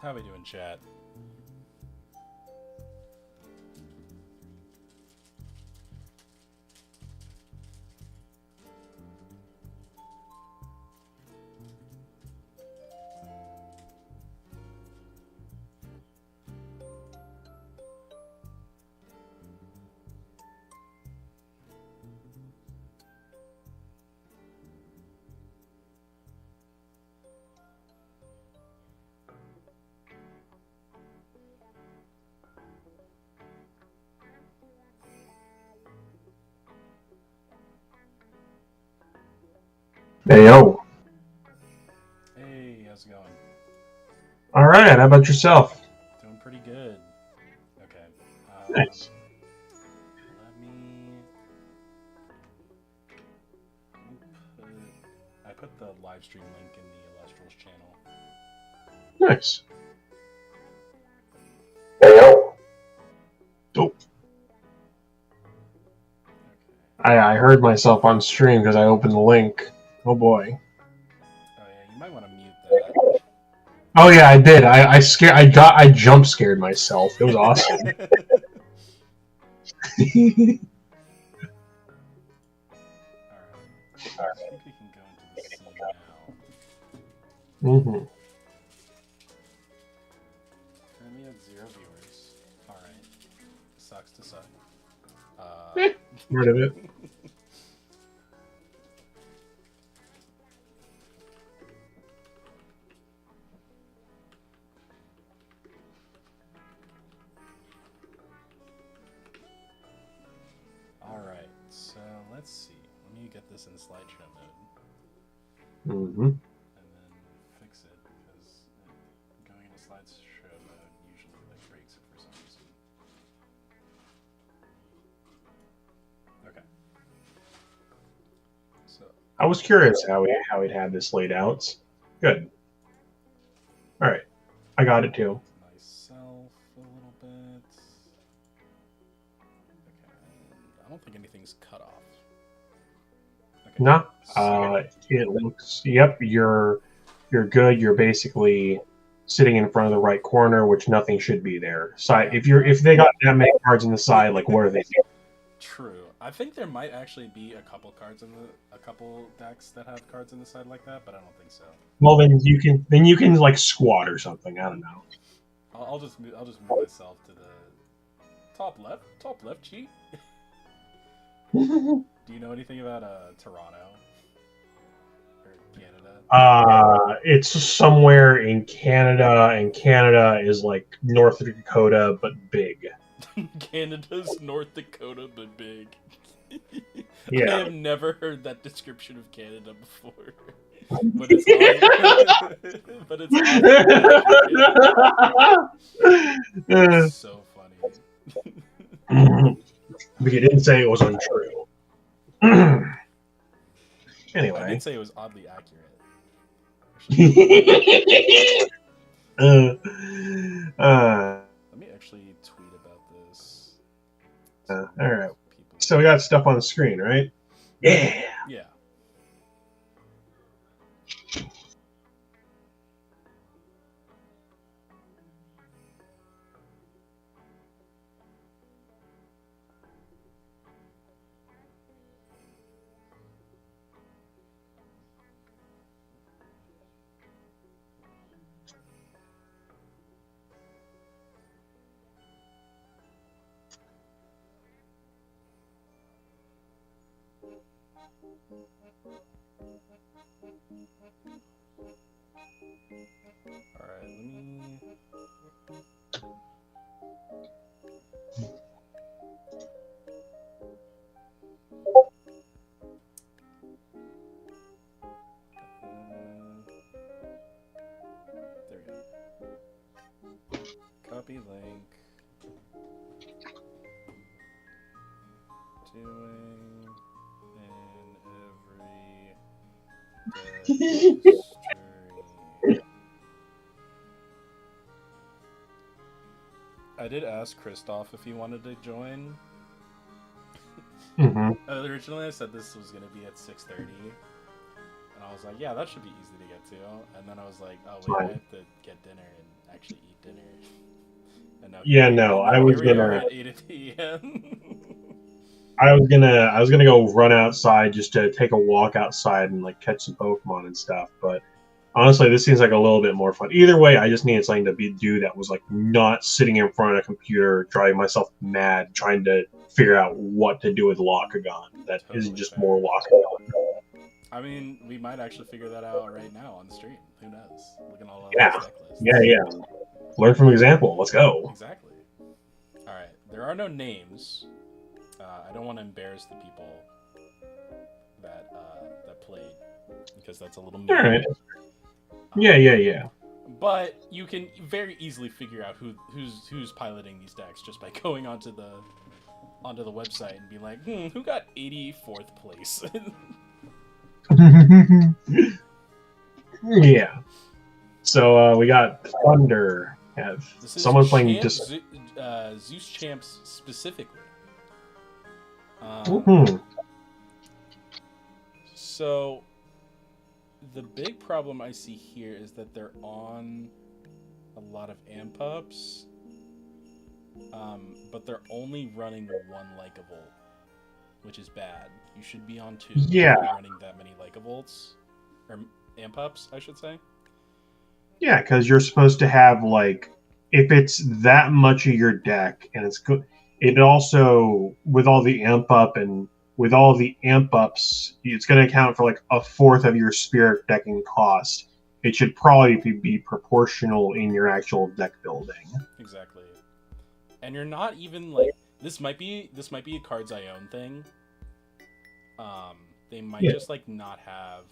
How we doing, chat? Hey, yo. Hey, how's it going? All right, how about yourself? Doing pretty good. Okay. Nice. Let me put. I put the live stream link in the ELESTRALS channel. Nice. Hey, yo. Oh, Okay. I heard myself on stream because I opened the link. Oh, boy. Oh yeah, you might want to mute that. Oh, yeah, I did. I jump scared myself. It was awesome. Alright. I think we can go into the scene now. Mm-hmm. Currently at 0 viewers. Alright. Sucks to suck. Rid of it. Alright, so let's see. Let me get this in slideshow mode. Mm-hmm. And then fix it, because going into slideshow mode usually breaks it for some reason. Okay. So I was curious how he'd have this laid out. Good. All right. I got it, too. myself a little bit. Okay, I don't think anything's cut off. Okay. No. So, It looks... Yep, you're good. You're basically sitting in front of the right corner, which nothing should be there. Side, yeah. if they got that many cards on the side, like what are they doing? True. I think there might actually be a couple decks that have cards on the side like that, but I don't think so. Well, then you can like squat or something. I don't know. I'll just move myself to the top left cheek. Do you know anything about Toronto or Canada? It's somewhere in Canada, and Canada is like North Dakota but big. Canada's North Dakota but big. Yeah. I have never heard that description of Canada before. But it's oddly, but it's oddly so funny. But you didn't say it was untrue. Anyway. I did say it was oddly accurate. Let me actually tweet about this. All right. So we got stuff on the screen, right? Yeah. Yeah. Alright, let me... there we go. Copy link. Doing in every deck stream. I did ask Christoph if he wanted to join. Originally, I said this was going to be at 6:30. And I was like, yeah, that should be easy to get to. And then I was like, oh, wait, I have to get dinner and actually eat dinner. And now I was gonna at 8 p.m. I was gonna go run outside just to take a walk outside and like catch some Pokemon and stuff. But honestly, this seems like a little bit more fun. Either way, I just needed something to do that was like not sitting in front of a computer, driving myself mad, trying to figure out what to do with Locagon. That Totally isn't just fair. more Locagon. I mean, we might actually figure that out right now on the stream. Who knows? Looking all Yeah. deck lists. Yeah. Learn from example. Let's go. Exactly. All right. There are no names. I don't want to embarrass the people that played, because that's a little All mean. right. Yeah. But you can very easily figure out who's piloting these decks just by going onto the website and be like, who got 84th place? Yeah. So we got Thunder. Have someone playing Zeus champs specifically. So the big problem I see here is that they're on a lot of amp ups, but they're only running one Lycavolt, which is bad. You should be on 2 if you're running that many Lycavolts, or amp ups, I should say. Yeah, because you're supposed to have, like, if it's that much of your deck, and it's good, it also, with all the amp up and with all the amp ups, it's going to account for like a fourth of your spirit decking cost. It should probably be proportional in your actual deck building. Exactly. And you're not even like, this might be a cards I own thing. They might just like not have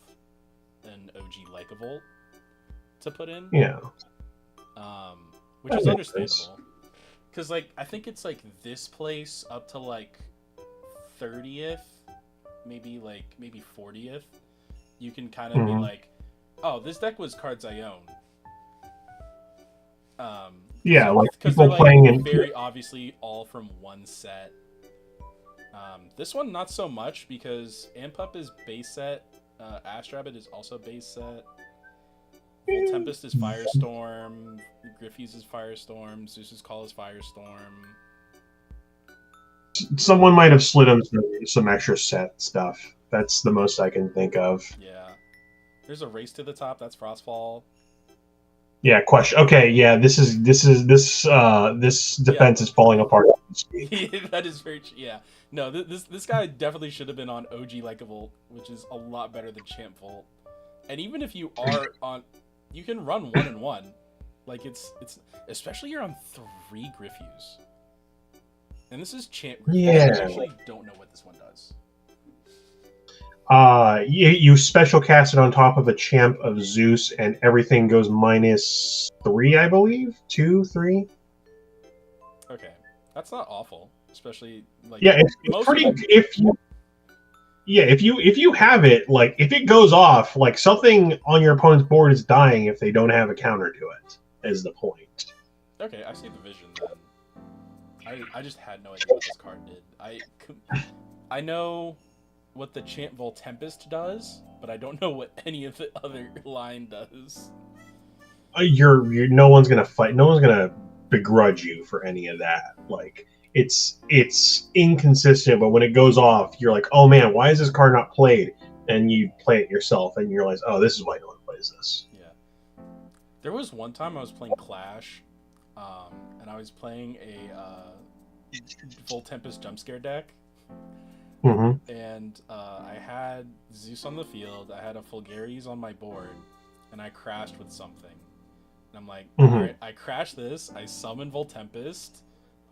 an OG Lycavolt to put in. Yeah. Which is understandable. Because like I think it's like this place up to like 30th, maybe 40th. You can kind of be like, oh, this deck was cards I own. Yeah, like because people they're playing in very obviously all from one set. This one not so much because Amp Up is base set. Astrabbit is also base set. Full Tempest is Firestorm. Griffey's is Firestorm. Zeus's Call is Firestorm. Someone might have slid them some extra set stuff. That's the most I can think of. Yeah. There's a Race to the Top. That's Frostfall. Yeah, question. Okay, yeah, this defense is falling apart. That is very true. Yeah. No, this guy definitely should have been on OG Lycavolt, which is a lot better than Champ Volt. And even if you are on, you can run 1 and 1. Like it's especially you're on 3 Griffews. And this is Champ Griffews. Yeah. I actually don't know what this one does. You special cast it on top of a champ of Zeus, and everything goes -3, I believe. 2, 3. Okay, that's not awful, especially like it's pretty. If you have it, like if it goes off, like something on your opponent's board is dying if they don't have a counter to it. Is the point? Okay, I see the vision then. I just had no idea what this card did. I know what the Champ Vol Tempest does, but I don't know what any of the other line does. No one's gonna fight. No one's gonna begrudge you for any of that. Like it's inconsistent, but when it goes off, you're like, oh man, why is this card not played? And you play it yourself, and you realize, oh, this is why no one plays this. Yeah. There was one time I was playing Clash, and I was playing a Full Tempest Jump Scare deck. Mm-hmm. And I had Zeus on the field, I had a Fulgaris on my board, and I crashed with something. And I'm like, alright, I crash this, I summon Voltempest,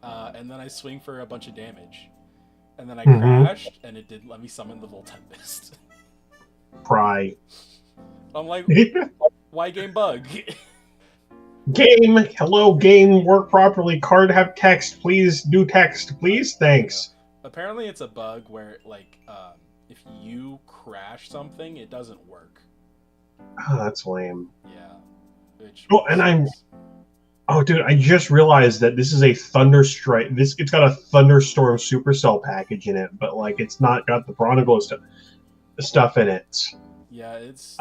and then I swing for a bunch of damage. And then I crashed, and it didn't let me summon the Voltempest. Pry. I'm like, why game bug? Game, hello game, work properly, card have text, please do text, please, thanks. Apparently it's a bug where, like, if you crash something, it doesn't work. Oh, that's lame. Yeah. Dude, I just realized that this is a Thunderstrike. It's got a Thunderstorm Supercell package in it, but, like, it's not got the Bronaglow stuff in it. Yeah, it's...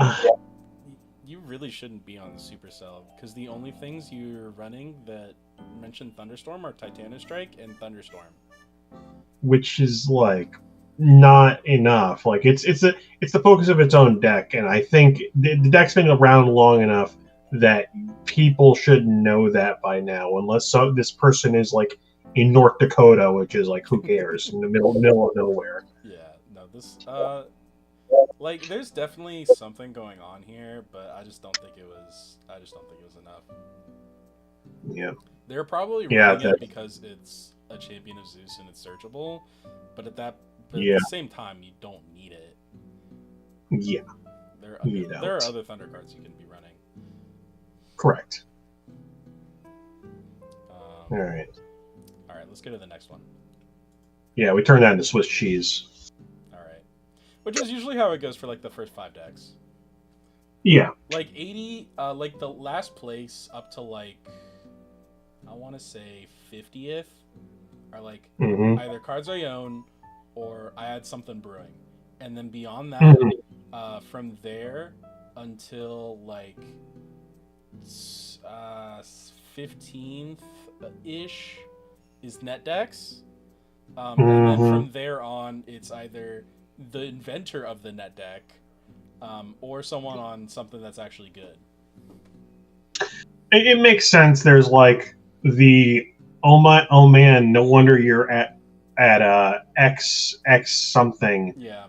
You really shouldn't be on the Supercell, because the only things you're running that mention Thunderstorm are Titanostrike and Thunderstorm. Which is like not enough. Like it's the focus of its own deck, and I think the deck's been around long enough that people should know that by now. Unless this person is like in North Dakota, which is like who cares, in the middle of nowhere. Yeah, no, this like there's definitely something going on here, but I just don't think it was enough. Yeah, they're probably running it because it's a Champion of Zeus and it's searchable, but at the same time you don't need it. Yeah. there are other Thunder cards you can be running. Correct. All right. All right, let's go to the next one. Yeah, we turned that into Swiss cheese. All right. Which is usually how it goes for, like, the first 5 decks. Yeah. Like, 80, like, the last place up to, like, I want to say 50th are, like, either cards I own or I had something brewing. And then beyond that, from there until, like, 15th-ish is net decks. And then from there on, it's either the inventor of the net deck or someone on something that's actually good. It makes sense. There's like the oh man, no wonder you're at X something. Yeah.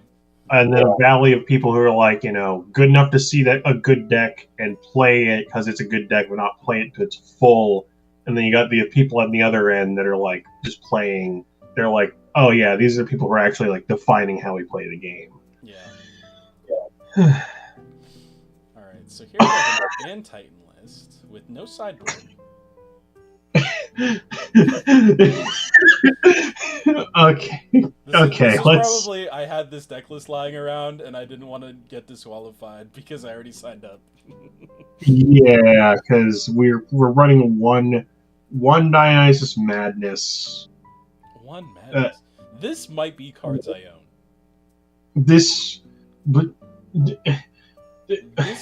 And then a valley of people who are like, good enough to see that a good deck and play it because it's a good deck, but not play it to its full. And then you got the people on the other end that are like just playing. They're like, oh yeah, these are people who are actually like defining how we play the game. Yeah. All right, so here we have an Antitan list with no sideboard. Okay. This is probably I had this deck list lying around and I didn't want to get disqualified because I already signed up. Yeah, because we're running one Dionysus Madness. One Madness. This might be cards I own. This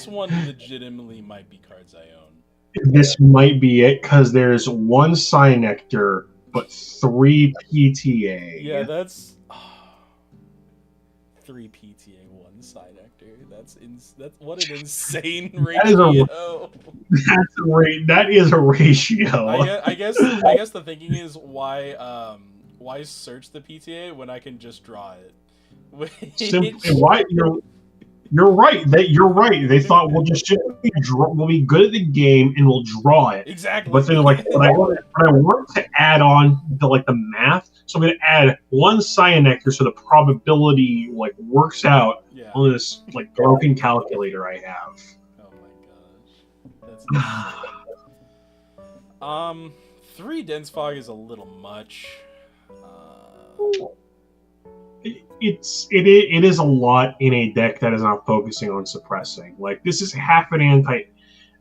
one legitimately might be cards I own. This might be it because there's one Cynectar but 3 PTA. Yeah, that's 3 PTA, 1 Cynectar. That's what an insane ratio. That is a ratio. I guess the thinking is why search the PTA when I can just draw it. Why you're right. You're right. They thought we'll be good at the game and we'll draw it. Exactly. But then, like, when I want to add on the math, so I'm going to add 1 Cynectar so the probability like works out on this like broken calculator I have. Oh my gosh. 3 Dense Fog is a little much. It is a lot in a deck that is not focusing on suppressing. Like, this is half an Antitan.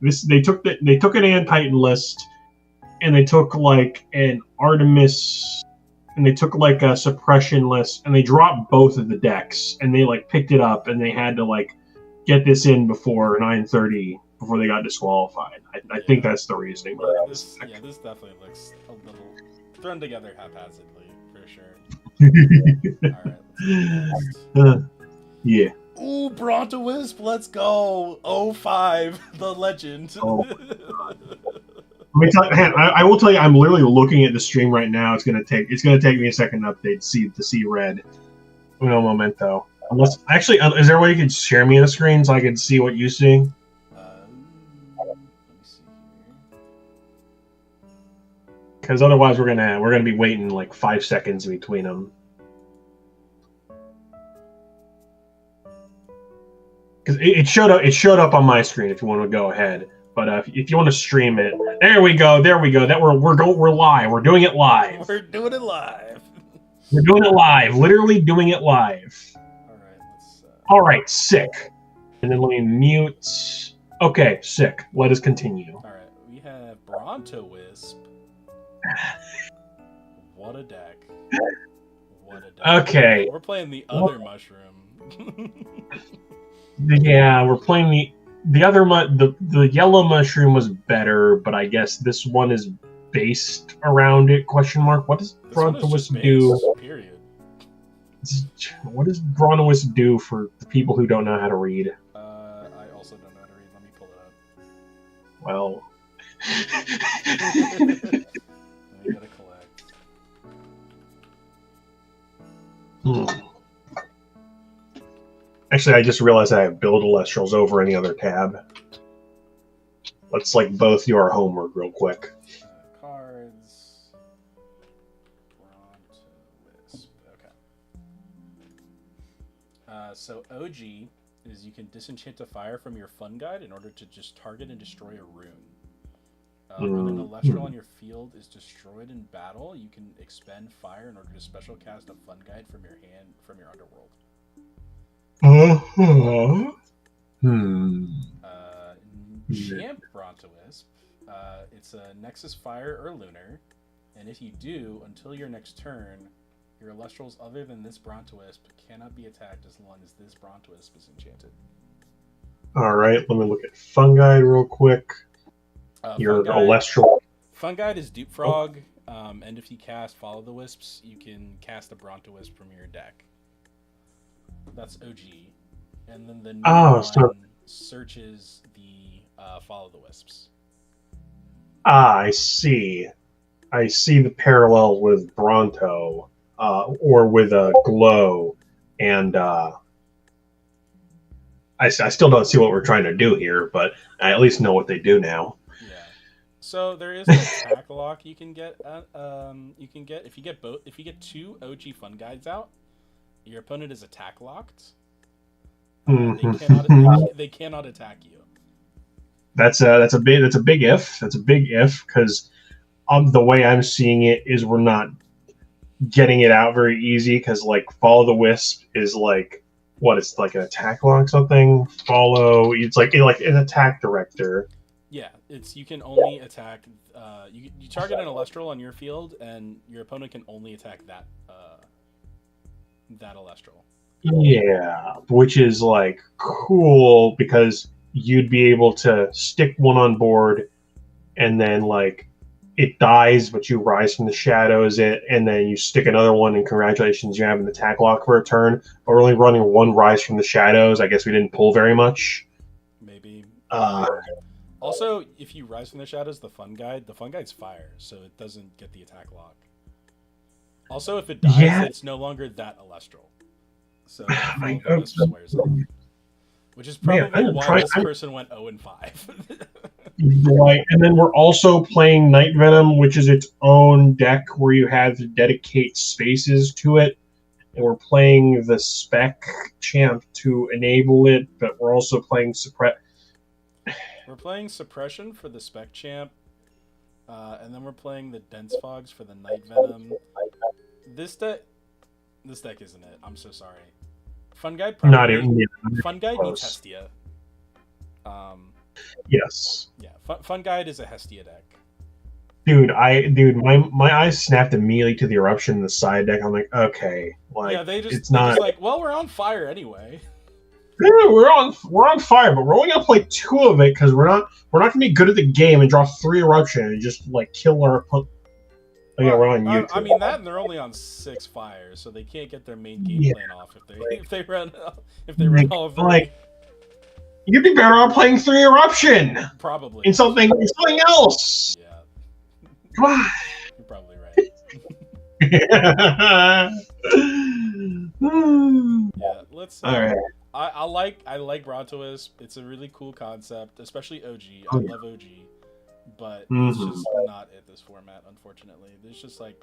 They took an Antitan list and they took like an Artemis and they took like a suppression list and they dropped both of the decks and they like picked it up and they had to like get this in before 9:30 before they got disqualified. I think that's the reasoning. This definitely looks a little thrown together haphazardly for sure. Alright, let's yeah. Ooh, Bronto Wisp, let's go! 05, the legend. I will tell you, I'm literally looking at the stream right now. It's gonna take me a second to update to see red. Uno momento. Unless actually, is there a way you could share me the screen so I can see what you see? Let me see here. Because otherwise, we're gonna be waiting like 5 seconds between them. Because it showed up on my screen. If you want to go ahead, but if you want to stream it, there we go. That we're live. We're doing it live. We're doing it live. We're doing it live. Literally doing it live. All right, sick. And then let me mute. Okay, sick. Let us continue. All right, we have Bronto Wisp. What a deck. Okay. We're playing the other mushroom. Yeah, we're playing the other the yellow mushroom was better, but I guess this one is based around it. Question mark. What does Bronto Wisp do? Period. What does Bronto Wisp do for the people who don't know how to read? I also don't know how to read. Let me pull it up. Well. I gotta collect. Actually, I just realized I have Build ELESTRALS over any other tab. Let's like both do our homework real quick. Cards. Bronto Wisp. Okay. So OG is you can disenchant a fire from your fun guide in order to just target and destroy a rune. When an Elestral on your field is destroyed in battle, you can expend fire in order to special cast a fun guide from your hand from your underworld. Champ Brontowisp. It's a Nexus Fire or Lunar, and if you do, until your next turn, your Elestrals other than this Brontowisp cannot be attacked as long as this Brontowisp is enchanted. All right, let me look at Fun Guide real quick. Your Elestral. Fun Guide is Dupe Frog, and if you cast Follow the Wisps, you can cast a Brontowisp from your deck. That's OG. And then the new one searches the Follow the Wisps. I see. I see the parallel with Bronto, or with a Glow, and I still don't see what we're trying to do here, but I at least know what they do now. Yeah. So there is an attack lock you can get. If you get both. If you get 2 OG Fun Guides out, your opponent is attack locked. They cannot attack you. That's a big if. That's a big if, because the way I'm seeing it is we're not getting it out very easy, because like Follow the Wisp is like what, it's like an attack lock something. Follow, it's like an attack director. Yeah, it's you can only attack. You target an Elestral on your field, and your opponent can only attack that Elestral. Yeah, which is like cool, because you'd be able to stick one on board, and then like it dies, but you rise from the shadows it, and then you stick another one, and congratulations, you have an attack lock for a turn. But we're only running one rise from the shadows. I guess we didn't pull very much. Maybe. Also, if you rise from the shadows, the fun guide's fire, so it doesn't get the attack lock. Also, if it dies, it's no longer that Elestral. So which is probably why this person went 0-5. Right, and then we're also playing Night Venom, which is its own deck where you have to dedicate spaces to it. And we're playing the Spec Champ to enable it, but we're also playing We're playing Suppression for the Spec Champ, and then we're playing the Dense Fogs for the Night Venom. This deck isn't it. I'm so sorry. Fun Guide probably. Not even. Yeah, Fun Guide needs Hestia. Yes. Yeah, Fun Guide is a Hestia deck. Dude, my eyes snapped immediately to the Eruption in the side deck. I'm like, okay, like yeah, they just like, well, we're on fire anyway. Yeah, we're on fire, but we're only gonna play 2 of it because we're not gonna be good at the game and draw 3 Eruption and just like kill our. Yeah, we're on YouTube. I mean that, and they're only on 6 fires, so they can't get their main game plan off if they run all of them. You'd be better off playing 3 Eruption. Probably. In something else. Yeah. Come on. You're probably right. Yeah. Let's. All right. I like Brontowisp. It's a really cool concept, especially OG. I love OG, but it's just not at this format, unfortunately. There's just like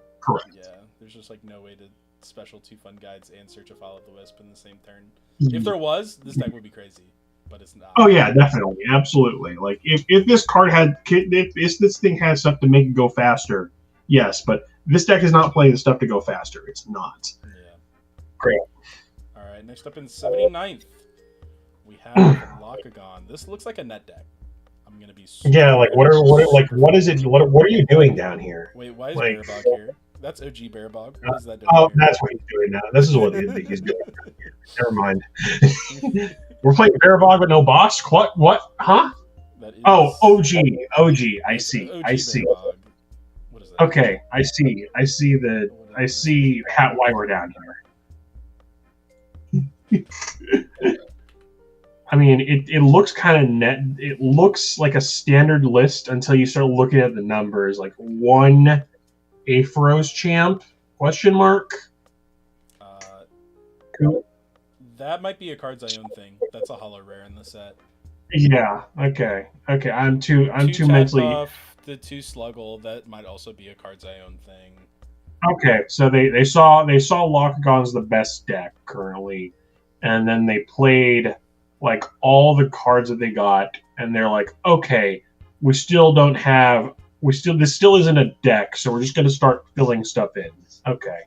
there's just like no way to special 2 fun guides and search a Follow the Wisp in the same turn. If there was, this deck would be crazy. But it's not. Oh yeah, definitely, absolutely. Like if this card if this thing has stuff to make it go faster, yes. But this deck is not playing the stuff to go faster. It's not. Yeah. Great. All right. Next up in 79th, we have Lockagon. This looks like a net deck. I'm gonna be. Like what is it? What are you doing down here? Wait, why is Bearbog here? That's OG Bearbog. What is that doing? Oh, that's what he's doing now. This is what he's doing. Never mind. We're playing Bearbog with no boss? What? Huh? Oh, OG. I see. OG I see. Bearbog. What is that? Okay, I see. I see why we're down here. I mean, it looks kind of net. It looks like a standard list until you start looking at the numbers. Like 1 Aphros Champ? Question mark. That might be a Cards I Own thing. That's a hollow rare in the set. Yeah. Okay. I'm too mentally. Buff, the 2 Sluggle. That might also be a Cards I Own thing. Okay, so they saw Lockagon's the best deck currently, and then they played like all the cards that they got, and they're like, okay, we still don't have, this still isn't a deck, so we're just gonna start filling stuff in. Okay,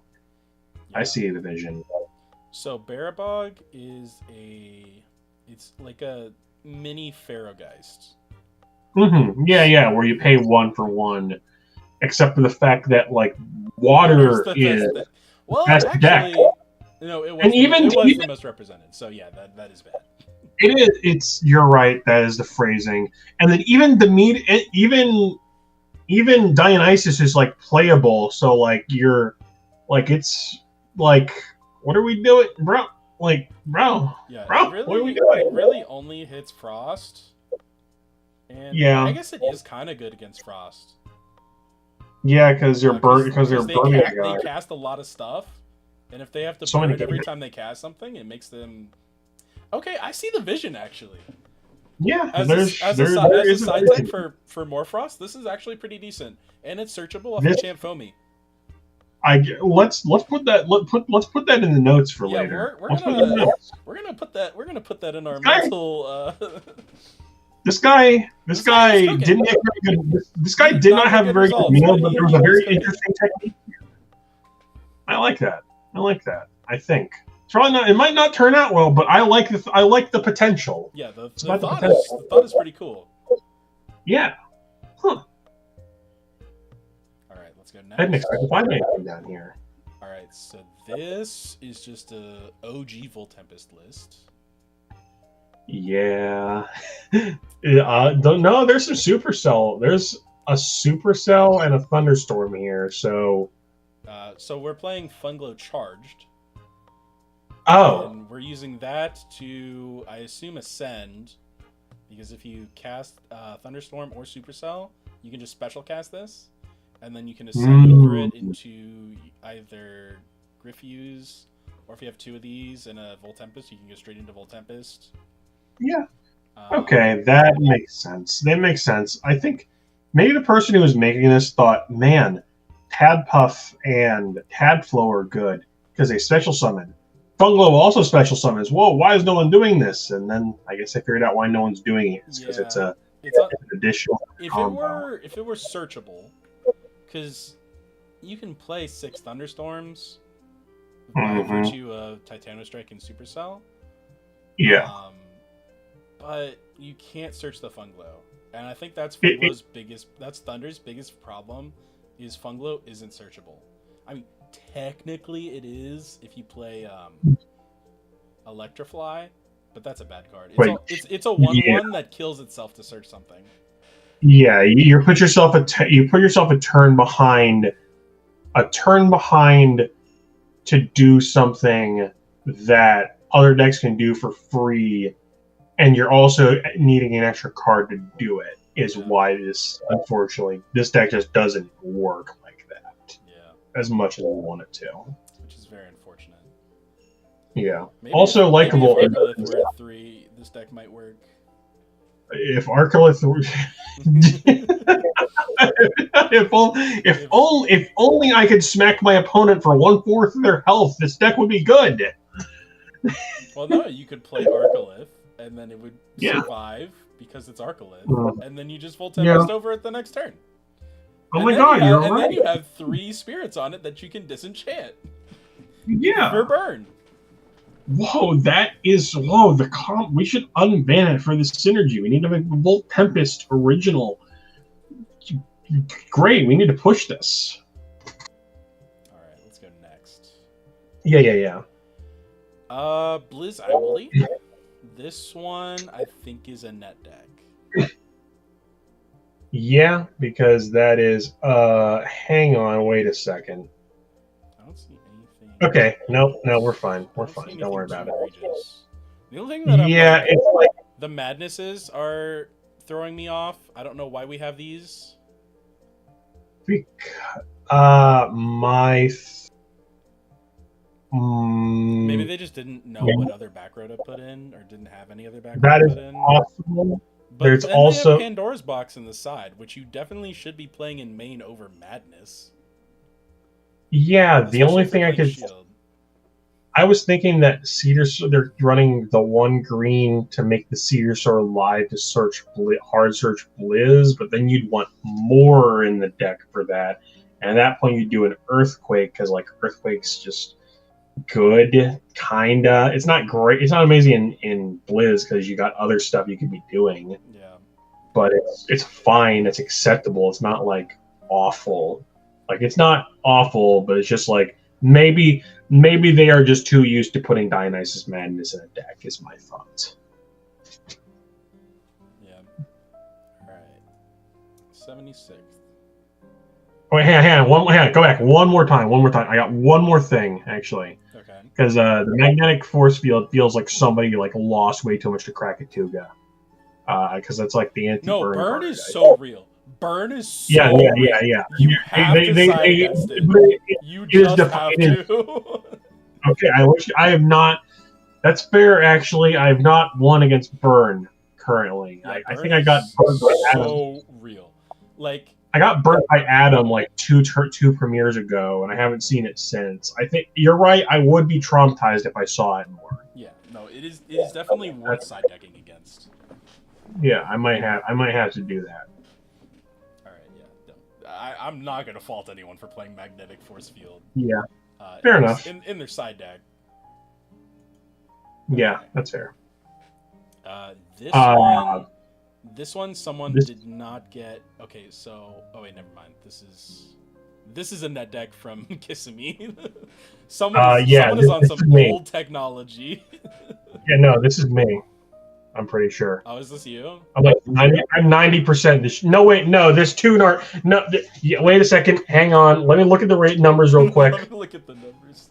Yeah. I see the vision. So Barabog is it's like a mini Pharaohgeist. Yeah, where you pay 1 for 1, except for the fact that like water is well, best actually, deck. No, it was And even the most represented. So yeah, that is bad. It is. It's. You're right. That is the phrasing. And then even the meat, even Dionysus is like playable. So like like it's like, what are we doing, bro? Like, bro, Yeah, bro, really, what are we doing? It really only hits Frost. And yeah, I guess it is kind of good against Frost. Yeah, because they're burning. They cast a lot of stuff, and if they have to burn every time they cast something, it makes them. Okay, I see the vision actually. Yeah, as a side type for Morphrost, this is actually pretty decent, and it's searchable off of Champ Foamy. Let's put that in the notes for later. We're gonna put that in our mental. This guy didn't have very good. This guy did not have a very good meal, but there was a very interesting technique. I like that. I think it's probably not. It might not turn out well, but I like the potential. Yeah, the thought is pretty cool. Yeah. Huh. All right, let's go next. I didn't expect to find anything down here. All right, so this is just a OG Voltempest list. Yeah. No, there's some Supercell. There's a Supercell and a Thunderstorm here. So we're playing Funglow Charged. Oh. And we're using that to, I assume, ascend. Because if you cast Thunderstorm or Supercell, you can just special cast this. And then you can ascend over it into either Griffuse, or if you have 2 of these and a Voltempest, you can go straight into Voltempest. Yeah. Okay, that makes sense. I think maybe the person who was making this thought, man, Tadpuff and Tadflow are good because they special summon. Funglow also special summons. Whoa, why is no one doing this? And then I guess I figured out why no one's doing it. It's because it's an additional combo. If it were searchable, because you can play 6 Thunderstorms by virtue of Titano Strike and Supercell. Yeah. But you can't search the Funglow. And I think that's Funglow's that's Thunder's biggest problem, is Funglow isn't searchable. I mean, technically it is if you play Electrifly, but that's a bad card. It's a 1/1 that kills itself to search something. Yeah, you put yourself a turn behind to do something that other decks can do for free, and you're also needing an extra card to do it. Is why unfortunately this deck just doesn't work like that. Yeah. As much as we want it to. Which is very unfortunate. Yeah. Also likable. Maybe if we're at 3, this deck might work. If Arcolith, if only I could smack my opponent for 1/4 of their health, this deck would be good. Well, no, you could play Arcolith, and then it would survive because it's Arcolith, and then you just Voltempest over it the next turn. Oh my god, you're right. And then you have 3 spirits on it that you can disenchant. Yeah. For burn. Whoa, we should unban it for the synergy. We need to make Volt Tempest original. Great, we need to push this. Alright, let's go next. Yeah. Blizz Owly. This one, I think, is a net deck. Yeah, because that is... hang on, wait a second. I don't see anything... Okay, no, we're fine. We're fine. Don't worry about it. The only thing that it's like... The madnesses are throwing me off. I don't know why we have these. Maybe they just didn't know what other back row to put in, or didn't have any other back row to put in. Possible. But there's also they have Pandora's Box in the side, which you definitely should be playing in main over Madness. Yeah, the only thing I could... I was thinking that they're running the one green to make the Cedar Sword live to search hard search Blizz, but then you'd want more in the deck for that. And at that point, you'd do an Earthquake because like Earthquake's just good, kinda. It's not great. It's not amazing in Blizz because you got other stuff you could be doing. Yeah. But it's fine. It's acceptable. It's not like awful. Like it's not awful, but it's just like maybe they are just too used to putting Dionysus Madness in a deck. Is my thought. Yeah. All right. 76th. Wait, hang on. Go back one more time. I got one more thing actually. Okay. Because the magnetic force field feels like somebody like lost way too much to Krakatuga. Because that's like the anti-burn. No, burn card, is so real. Burn is so yeah. real. You have to side against it. You just have to. Okay, I have not. That's fair, actually. I have not won against burn currently. Yeah, I think I got burned by Adam. So real. Like I got burnt by Adam like two premieres ago, and I haven't seen it since. I think you're right. I would be traumatized if I saw it more. Yeah, no, it is definitely worth side decking against. Yeah, I might have to do that. All right, yeah. I'm not gonna fault anyone for playing magnetic force field. Yeah, fair enough. In their side deck. Yeah, that's fair. This one, someone did not get. Okay, so oh wait, never mind. This is a net deck from Kissimmee. someone is on some old technology. Yeah, no, this is me. I'm pretty sure. Oh, is this you? I'm like 90%. No, wait, no. There's two. No, wait a second. Hang on. Let me look at the numbers real quick. Let me look at the numbers.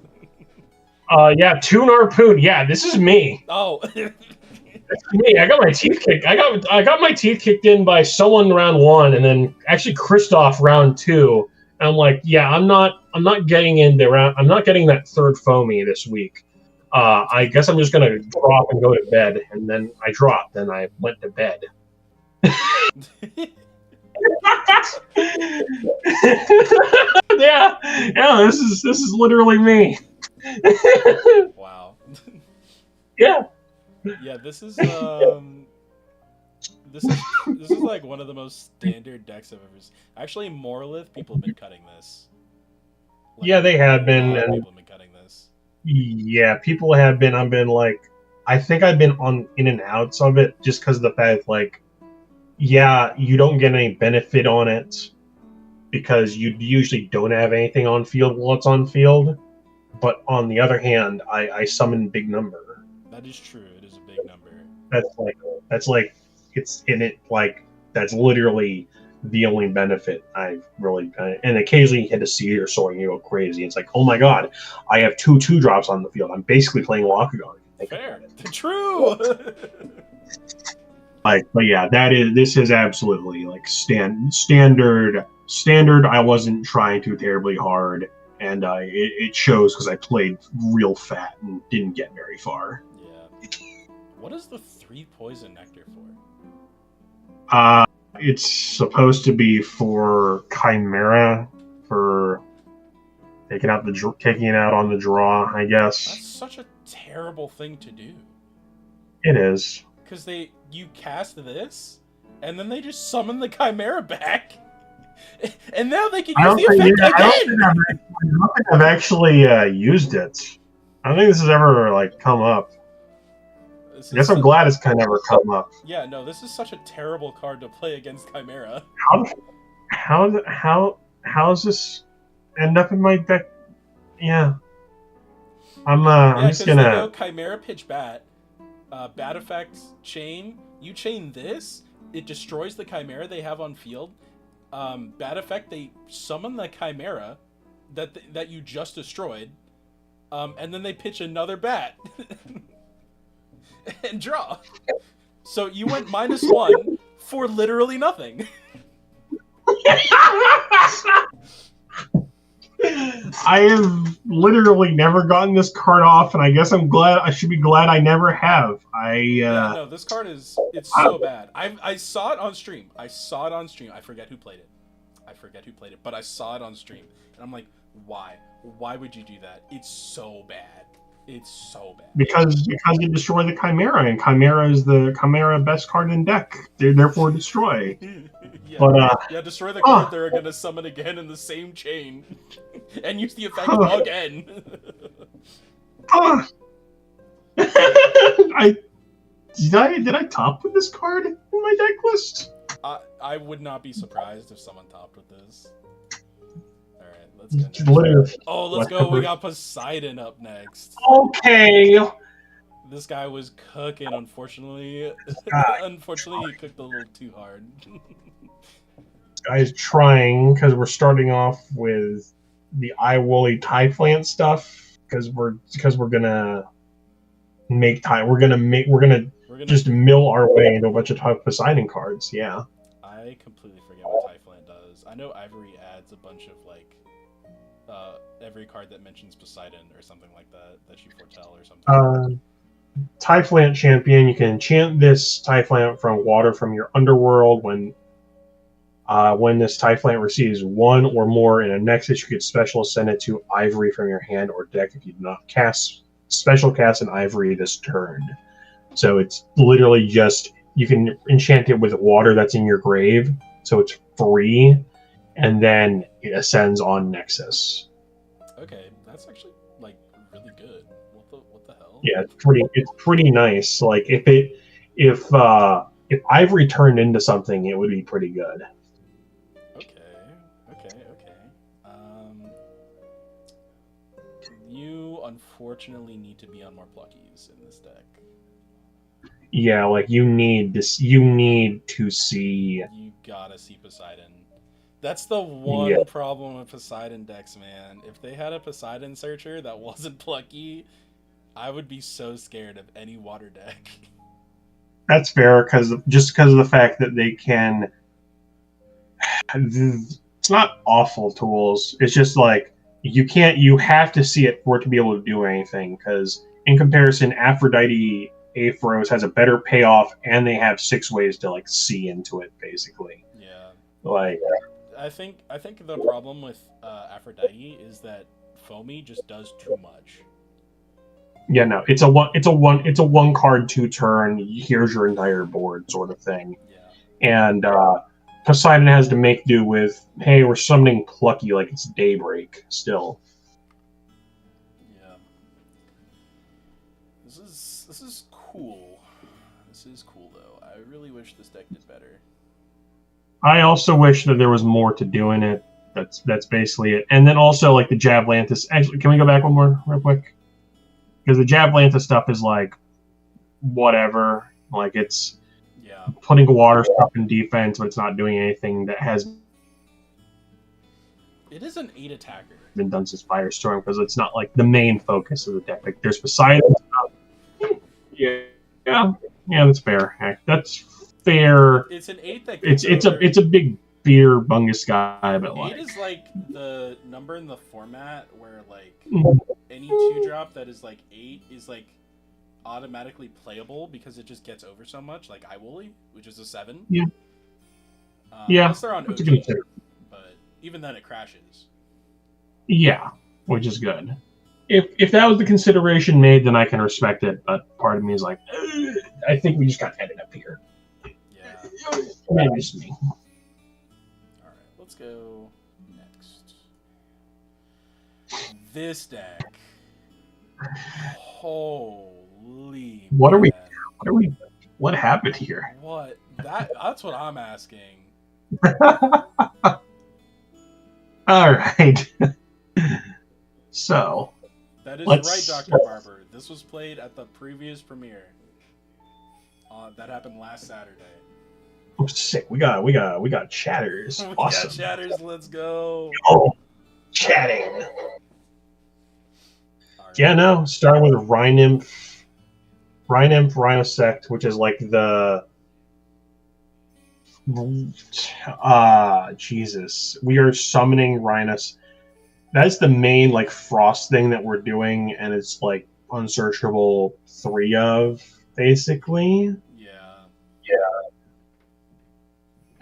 Yeah, two Narpoon. Yeah, this is me. Oh. That's me. I got my teeth kicked. I got my teeth kicked in by someone round 1, and then actually Christoph round 2. And I'm like, yeah, I'm not getting in the round. I'm not getting that third foamy this week. I guess I'm just gonna drop and go to bed. And then I dropped, and I went to bed. yeah. This is literally me. Wow. Yeah. Yeah, this is like one of the most standard decks I've ever seen. Actually, Morlith, people have been cutting this. Like, yeah, they have been. People have been cutting this. Yeah, people have been. I've been like, I think I've been on in and outs of it just because of the fact, like, yeah, you don't get any benefit on it because you usually don't have anything on field while it's on field. But on the other hand, I summon big number. That is true. It is a big number. That's like it's in it. Like that's literally the only benefit I've really done. And occasionally you hit a Cedar Sword and you go crazy. It's like, oh my god, I have two 2-drops on the field. I'm basically playing Bakugan. Fair. True. Like, but yeah, this is absolutely like standard. I wasn't trying too terribly hard, and it shows because I played real fat and didn't get very far. Yeah. What is the 3 poison nectar for? It's supposed to be for Chimera, for taking it out on the draw, I guess. That's such a terrible thing to do. It is. Because you cast this, and then they just summon the Chimera back, and now they can use the effect again. I don't think I've actually used it. I don't think this has ever like come up. I guess I'm glad it's kind of never come up. Yeah, no, this is such a terrible card to play against Chimera. How does this end up in my deck? Yeah. I'm just gonna go Chimera pitch bat, bat effect chain. You chain this, it destroys the Chimera they have on field. Bat effect, they summon the Chimera that you just destroyed, and then they pitch another bat and draw. So you went -1 for literally nothing. I have literally never gotten this card off, and I guess I should be glad I never have. Yeah, no, this card it's so bad. I saw it on stream. I forget who played it. But I saw it on stream, and I'm like, why? Why would you do that? It's so bad. It's so bad. Because you destroy the Chimera, and Chimera is the best card in deck. Therefore destroy. Yeah, But yeah, destroy the card they're gonna summon again in the same chain, and use the effect again. Did I top with this card in my deck list? I would not be surprised if someone topped with this. All right, let's go next. Oh, let's go. We got Poseidon up next. Okay. This guy was cooking, unfortunately. Unfortunately, he cooked a little too hard. This guy's trying, because we're starting off with the iWooly Typhlant stuff, because we're gonna make time. We're gonna just mill our way into a bunch of Poseidon cards. Yeah. I completely forget what Typhlant does. I know Ivory adds a bunch of like every card that mentions Poseidon or something like that you foretell or something. Typhlant champion. You can enchant this Typhlant from water from your underworld. When this Typhlant receives one or more in a Nexus, you could special send it to Ivory from your hand or deck if you do not special cast an Ivory this turn. So it's literally just, you can enchant it with water that's in your grave, so it's free, and then it ascends on Nexus. Okay, that's actually like really good. What the hell? Yeah, it's pretty nice. Like if Ivory turned into something, it would be pretty good. Okay. You unfortunately need to be on more pluckies in this deck. Yeah, like you need to see. You gotta see Poseidon. That's the one problem with Poseidon decks, man. If they had a Poseidon searcher that wasn't plucky, I would be so scared of any water deck. That's fair, because of the fact that they can. It's not awful tools. It's just like you have to see it for it to be able to do anything. Because in comparison, Aphrodite Aphros has a better payoff, and they have 6 ways to like see into it, basically. Yeah. Like. I think the problem with Aphrodite is that Foamy just does too much. Yeah, no, it's a one card 2 turn. Here's your entire board sort of thing. Yeah. And Poseidon has to make do with, hey, we're summoning Plucky like it's Daybreak still. Yeah. This is cool. This is cool though. I really wish this deck did better. I also wish that there was more to do in it. That's basically it. And then also like the Javlantis. Actually, can we go back one more real quick? Because the Javlantis stuff is like whatever. Like it's putting water stuff in defense, but it's not doing anything that has. It is an 8 attacker. Been done since Firestorm, because it's not like the main focus of the deck. Like there's Poseidon stuff. Yeah, that's fair. That's fair. It's an 8 that it's a big beer bungus guy, but 8 is like the number in the format where like any 2-drop that is like 8 is like automatically playable because it just gets over so much, like iWooly, which is a 7. Yeah. Unless they're on OG, but even then it crashes. Yeah, which is good. If that was the consideration made, then I can respect it. But part of me is like, I think we just got to edit up here. Yeah. Maybe just me. Alright, let's go next. This deck. Holy What man. are we what happened here? What? That's what I'm asking. Alright. So that is right, Dr. Barber. This was played at the previous premiere. That happened last Saturday. Oh, sick. We got chatters. We awesome. got chatters. Let's go. Oh, chatting. Right. Yeah, no. Start with Rhinymph, Rhinosect, which is like the. Jesus. We are summoning Rhinos. That's the main like frost thing that we're doing, and it's like unsearchable 3 of basically. Yeah.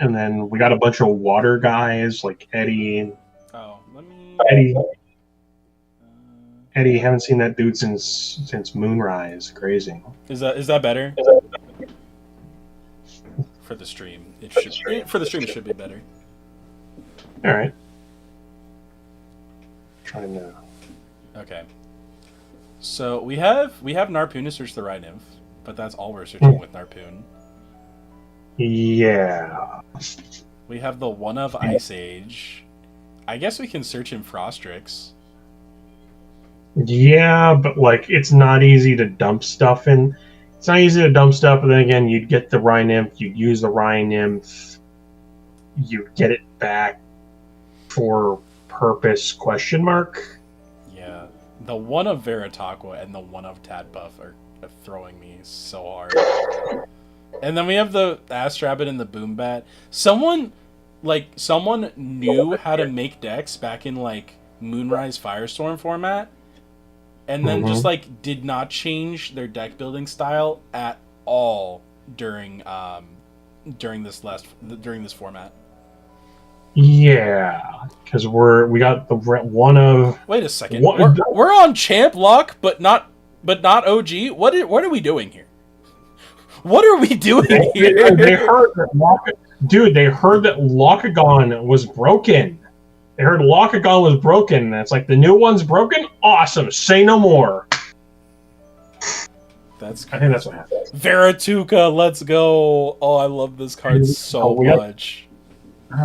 And then we got a bunch of water guys like Eddie. Oh, let me. Eddie. Eddie, haven't seen that dude since Moonrise. Crazy. Is that better? For the stream, it should be better. All right. Trying to. Okay. So we have Narpoon to search the right nymph, but that's all we're searching with Narpoon. Yeah. We have the one of Ice Age. I guess we can search in Frostrix. Yeah, but like it's not easy to dump stuff in. It's not easy to dump stuff, but then again, you'd get the Rhine Nymph, you'd use the Rhine Nymph, you'd get it back for purpose, question mark? Yeah. The one of Veritaqua and the one of Tadbuff are throwing me so hard. And then we have the Astrabbit and the Boombat. Someone knew how to make decks back in, like, Moonrise Firestorm format, and then just, like, did not change their deck building style at all during this format. Yeah, because we got the one of. Wait a second, we're on champ lock, but not OG. What are we doing here? What are we doing here? They heard that they heard that Lockagon was broken. They heard Lockagon was broken, and it's like, the new one's broken? Awesome, say no more. That's crazy. I think that's what happened. Veritaqua, let's go. Oh, I love this card so much.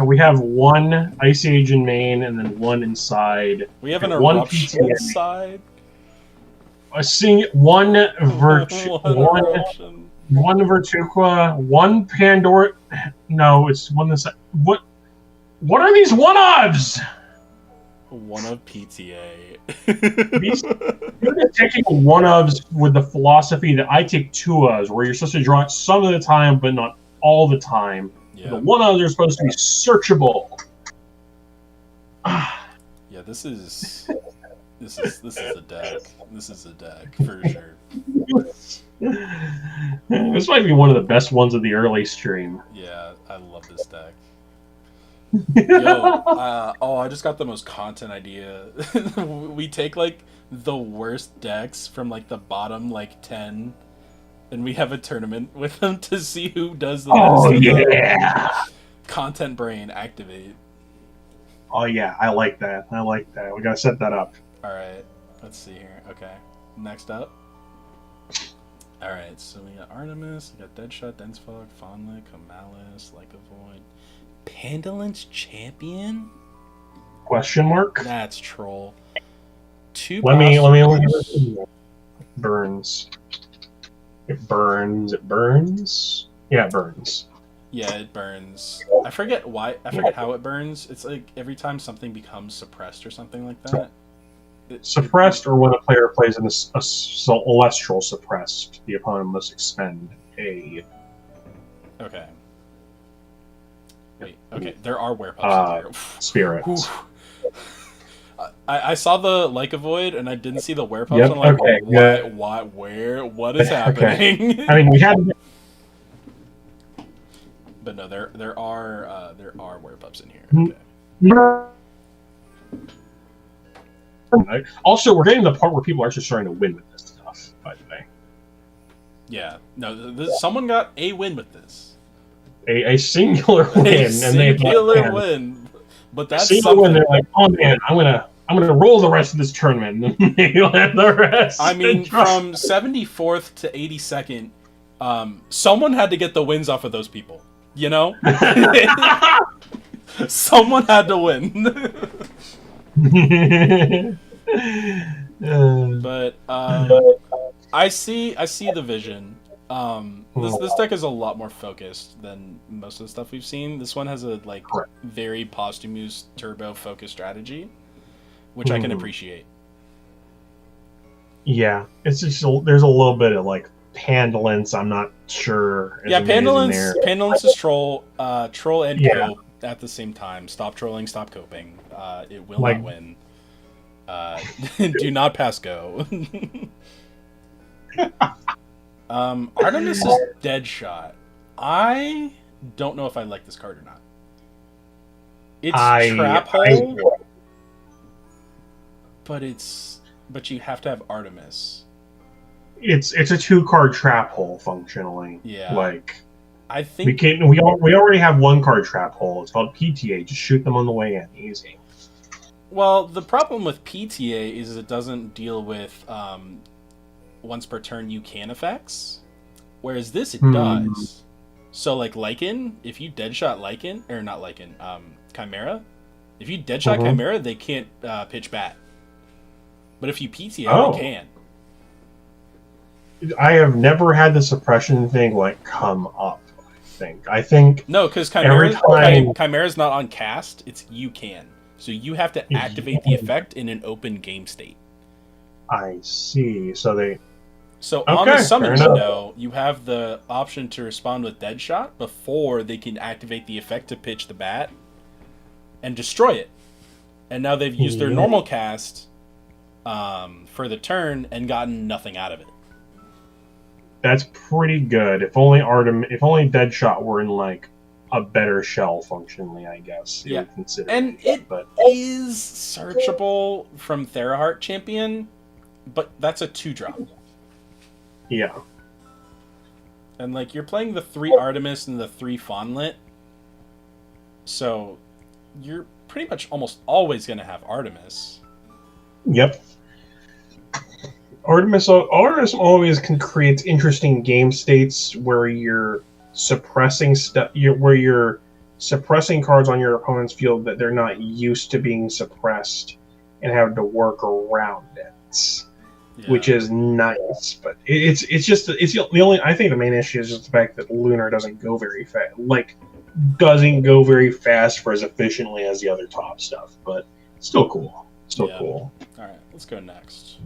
We have one Ice Age in main, and then one inside. We have an Eruption inside. One Vertuqua, one Pandora. No, it's one that's What are these one-ofs? One of PTA. You're taking one-ofs with the philosophy that I take two-ofs, where you're supposed to draw it some of the time, but not all the time. Yeah. The one-ofs are supposed to be searchable. Yeah, this is a deck. This is a deck for sure. This might be one of the best ones of the early stream. Yeah, I love this deck. Yo, I just got the most content idea. We take, like, the worst decks from, like, the bottom, like, 10, and we have a tournament with them to see who does the best. Oh, yeah! Content brain, activate. Oh, yeah, I like that. We gotta set that up. Alright, let's see here. Okay, next up. Alright, so we got Artemis, we got Deadshot, Densefog, Fawnlick, Kamalis, Lycavoid. Pandalent's Champion? Question mark? That's troll. Let me look at this. Burns. It burns. Yeah, it burns. Yeah, it burns. I forget how it burns. It's like every time something becomes suppressed or something like that. Suppressed, or when a player plays in a Elestral suppressed, the opponent must expend a. Okay. Wait, okay, there are werepups in here. Spirits. I saw the Lycavoid and I didn't see the werepups. Yep, I'm like, okay, what is happening? Okay. I mean, we had. But no, there are werepups in here. Okay. Also, we're getting to the part where people are actually starting to win with this stuff, by the way. Yeah. No, someone got a win with this. A singular win. A singular win. But that's something. Win, they're like, oh man, I'm gonna roll the rest of this tournament, and they let the rest. I mean, from 74th to 82nd, someone had to get the wins off of those people. You know, someone had to win. But I see the vision. This deck is a lot more focused than most of the stuff we've seen. This one has a very Posthumous turbo focus strategy, which I can appreciate. Yeah, it's just there's a little bit of like Pandalence. I'm not sure. Yeah, Pandalence is troll and cope at the same time. Stop trolling, stop coping. It will not win. Do not pass go. Artemis is Deadshot. I don't know if I like this card or not. It's Trap Hole, but it's But you have to have Artemis. It's a 2-card trap hole functionally. Yeah. Like I think we already have 1-card trap hole. It's called PTA. Just shoot them on the way in. Easy. Well, the problem with PTA is it doesn't deal with once per turn you can effects, whereas this it does. So like Lycan, if you deadshot Lycan, or not Lycan, Chimera, if you deadshot Chimera, they can't pitch bat. But if you PTA, they can. I have never had the suppression thing like come up. I think no, because Chimera's not on cast. It's you can. So you have to activate the effect in an open game state. I see. So on the summon window, you have the option to respond with Deadshot before they can activate the effect to pitch the bat and destroy it. And now they've used their normal cast for the turn and gotten nothing out of it. That's pretty good. If only Deadshot were in like a better shell functionally, I guess. Yeah, and it is searchable from Theraheart Champion, but that's a 2-drop. Yeah. And like you're playing the 3 Artemis and the 3 Fawnlet, so you're pretty much almost always going to have Artemis. Yep. Artemis always can create interesting game states where you're suppressing where you're suppressing cards on your opponent's field that they're not used to being suppressed and have to work around it, which is nice. But it's the only, I think the main issue is just the fact that Lunar doesn't go very fast. Doesn't go very fast for as efficiently as the other top stuff, but still cool. Cool. All right, let's go next.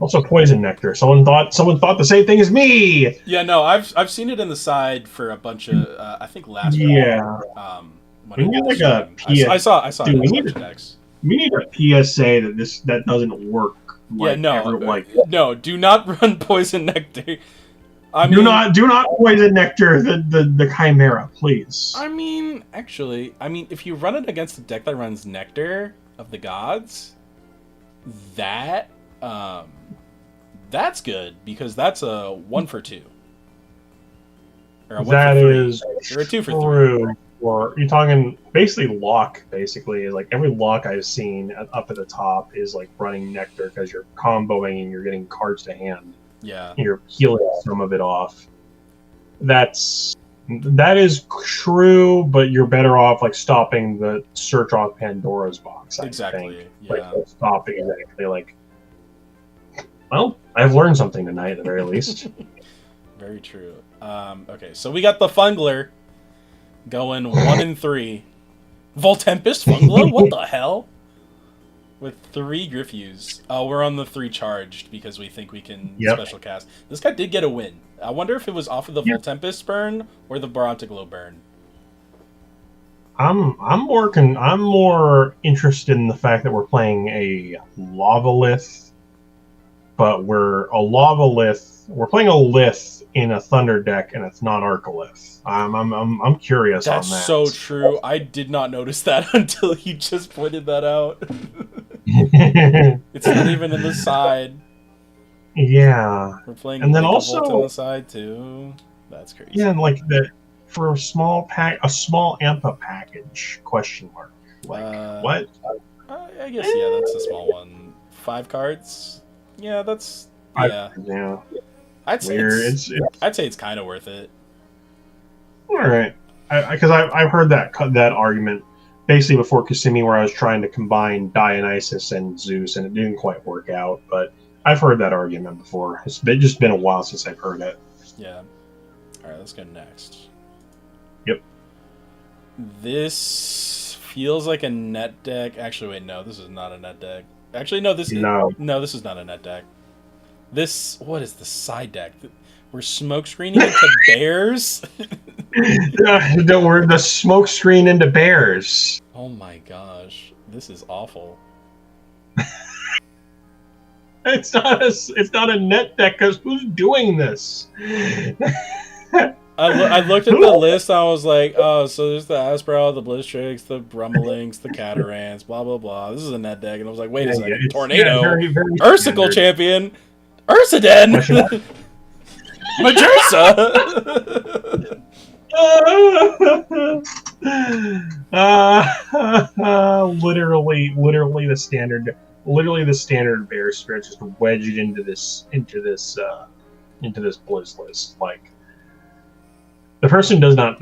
Also, Poison Nectar. Someone thought the same thing as me. Yeah, no, I've seen it in the side for a bunch of I think last week. We need like a PSA. I saw Dude, we need a PSA that doesn't work. No, do not run Poison Nectar. Do not Poison Nectar the Chimera, please. I mean, if you run it against a deck that runs Nectar of the Gods, that's good because that's a 1 for 2. Or a 1 that for 3. Is or a 2 for 3. Or you're talking basically lock. Basically, like every lock I've seen up at the top is like running Nectar because you're comboing and you're getting cards to hand. Yeah, and you're healing some of it off. That is true, but you're better off like stopping the search off Pandora's box. I think. Yeah. Stopping exactly like. Well, I've learned something tonight at the very least. Very true. Okay, so we got the Fungler going 1 and 3. Voltempest Fungler? What the hell? With 3 Griffews. We're on the 3 charged because we think we can special cast. This guy did get a win. I wonder if it was off of the Voltempest burn or the Brontiglow burn. I'm more interested in the fact that we're playing a Lavalith, but we're playing a Lith in a Thunder deck, and it's not Arcolith. I'm curious on that. That's so true. I did not notice that until you just pointed that out. It's not even in the side. Yeah. We're playing and then like also a Volt on the side too. That's crazy. Yeah, and like for a small Ampa package ? Like what? I guess that's a small one. 5 cards. Yeah, that's yeah. I'd say it's kind of worth it. All right, because I've heard that argument basically before Kissimmee, where I was trying to combine Dionysus and Zeus, and it didn't quite work out. But I've heard that argument before. It's just been a while since I've heard it. Yeah. All right, let's go next. Yep. This feels like a net deck. Actually, wait, no, this is not a net deck. Actually, no, this is not a net deck. What is the side deck? We're smoke screening into bears? Don't worry, the smoke screen into bears. Oh my gosh, this is awful. It's not a net deck because who's doing this? I looked at the list. And I was like, oh, so there's the Asperal, the Blitztrix, the Brummelinks, the Catarants, blah blah blah. This is a net deck, and I was like, wait a second, Tornado, very, very Ursicle standard. champion, Ursaden, Majersa. Literally the standard bear spirit just wedged into this Blizz list. Like, the person does not.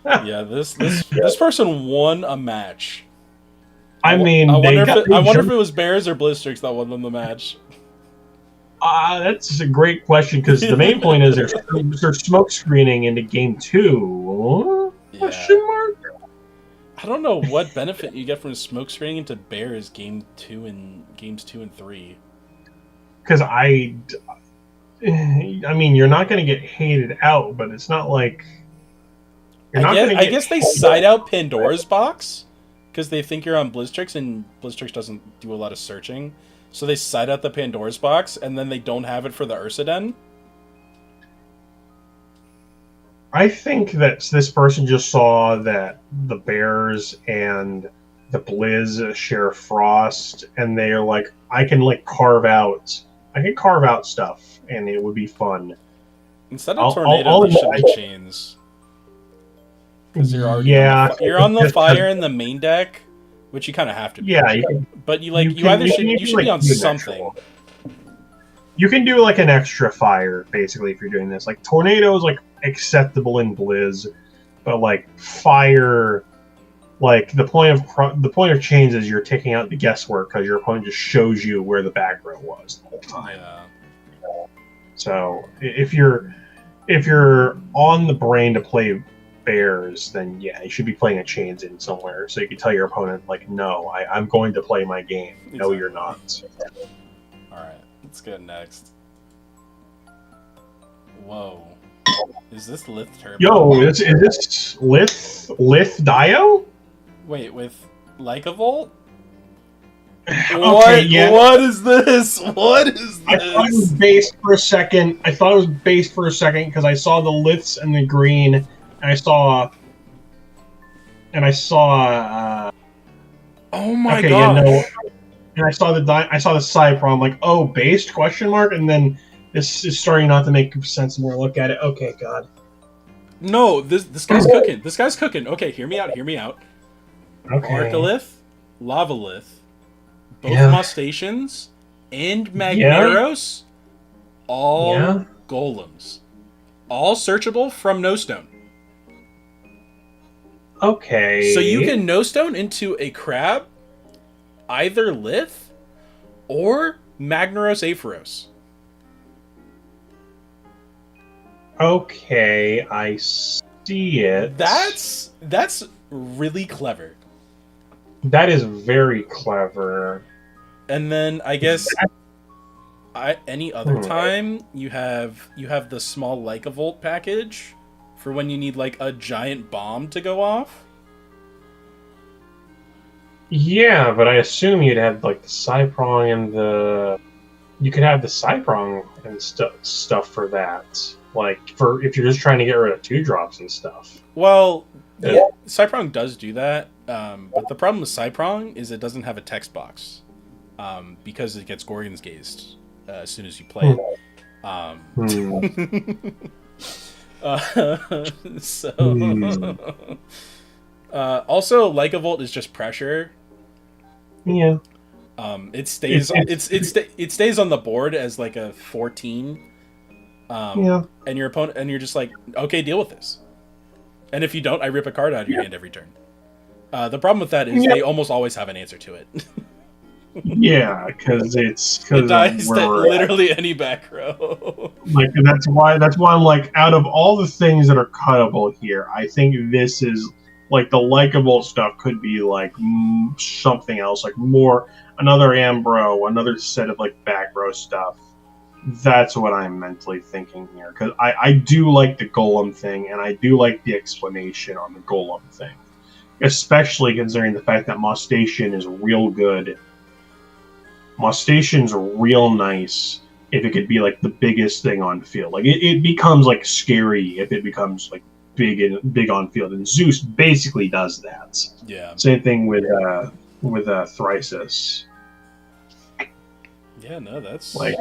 Yeah, this person won a match. I mean, I wonder if it was Bears or Blitztrix that won them the match. That's a great question, because the main point is they're smoke screening into game 2. Question mark? I don't know what benefit you get from smoke screening into Bears games 2 and 3. Because I mean, you're not going to get hated out, but it's not like. I guess they side out Pandora's box because they think you're on Blitztrix, and Blitztrix doesn't do a lot of searching. So they side out the Pandora's box, and then they don't have it for the Ursaden. I think that this person just saw that the Bears and the Blizz share Frost, and they're like, I can carve out stuff, and it would be fun. Instead of Tornado, they should be Chains. Because you're already you're on the fire in the main deck, which you kind of have to be. Yeah, but you should be on something. You can do like an extra fire, basically, if you're doing this. Like, Tornado is like acceptable in Blizz, but like fire, like the point of Chains is you're taking out the guesswork because your opponent just shows you where the back row was the whole time. Yeah. So if you're on the brain to play Bears, then yeah, you should be playing a Chains in somewhere, so you can tell your opponent, like, no, I'm going to play my game. Exactly. No, you're not. Alright, let's go next. Whoa. Is this Lith Turbo? Yo, is this Lith Dio? Wait, with Lycavolt? Okay, yeah. What is this? What is this? I thought it was based for a second. Because I saw the Liths and the green, and I saw. Oh my god! Yeah, no. And I saw the Cypher. I'm like, oh, based ? And then this is starting not to make sense when I look at it. Okay, God. No, this guy's cooking. This guy's cooking. Okay, hear me out. Okay. Arcalith, Lavalith, both Mustations, and Magneros, all golems. All searchable from No Stone. Okay. So you can No Stone into a crab, either Lith, or Magneros Aphoros. Okay, I see it. That's really clever. That is very clever. And then I guess any other time you have the small Lycavolt package for when you need like a giant bomb to go off. Yeah, but I assume you'd have like the Cyprong and the. You could have the Cyprong and stuff for that. Like, for if you're just trying to get rid of 2-drops and stuff. Well, yeah, Cyprong does do that, but the problem with Cyprong is it doesn't have a text box, because it gets Gorgon's Gazed as soon as you play it. Also, Lycavolt is just pressure. Yeah. It stays on the board as like a 14. And your opponent, and you're just like, okay, deal with this. And if you don't, I rip a card out of your hand every turn. The problem with that is they almost always have an answer to it. Yeah, because it dies to literally any back row. Like, that's why I'm like, out of all the things that are cuttable here, I think this is like the likable stuff could be like something else, like another Ambro, another set of like back row stuff. That's what I'm mentally thinking here, because I do like the Golem thing, and I do like the explanation on the Golem thing, especially considering the fact that Mustation is real good. Mustation's real nice, if it could be like the biggest thing on field. Like it becomes like scary if it becomes like big on field, and Zeus basically does that. Yeah. Same thing with Thrysis. Yeah, no, that's like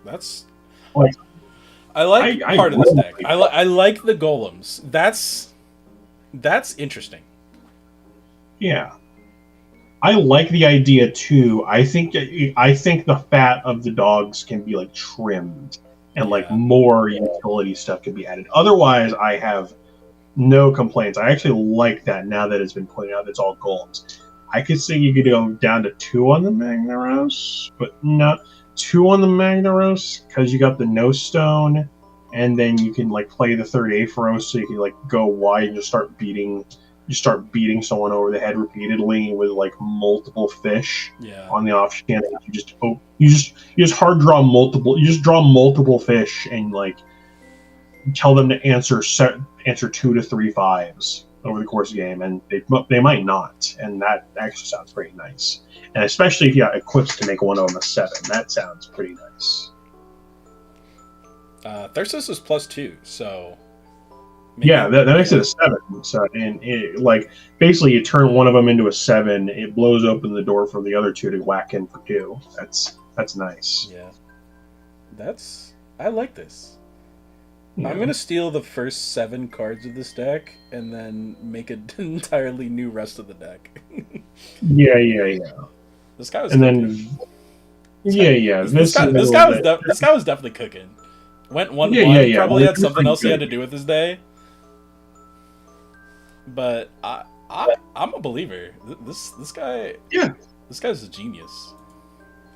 that's like I like part of this deck. I like the golems. That's interesting. Yeah. I like the idea too. I think the fat of the dogs can be like trimmed, and like more utility stuff can be added. Otherwise, I have no complaints. I actually like that now that it's been pointed out. It's all golems. I could say you could go down to 2 on the Magnaros, but not 2 on the Magnaros because you got the no stone, and then you can like play the third Aphoros, so you can like go wide and just start beating someone over the head repeatedly with like multiple fish. On the off chance that you just hard draw multiple. You just draw multiple fish and like tell them to answer 2 to 3 5s over the course of the game, and they might not, and that actually sounds pretty nice. And especially if you got equips to make one of them a 7, that sounds pretty nice. Thyrsus is +2, so that makes it a 7. So, and like basically you turn one of them into a 7, it blows open the door for the other 2 to whack in for 2. That's nice. Yeah, I like this. Yeah. I'm gonna steal the first 7 cards of this deck and then make an entirely new rest of the deck. Yeah. This guy was and cooking. Then this guy was definitely cooking. Went 1-1. Probably had something else he had to do with his day. But I'm a believer. This guy. Yeah. This guy's a genius.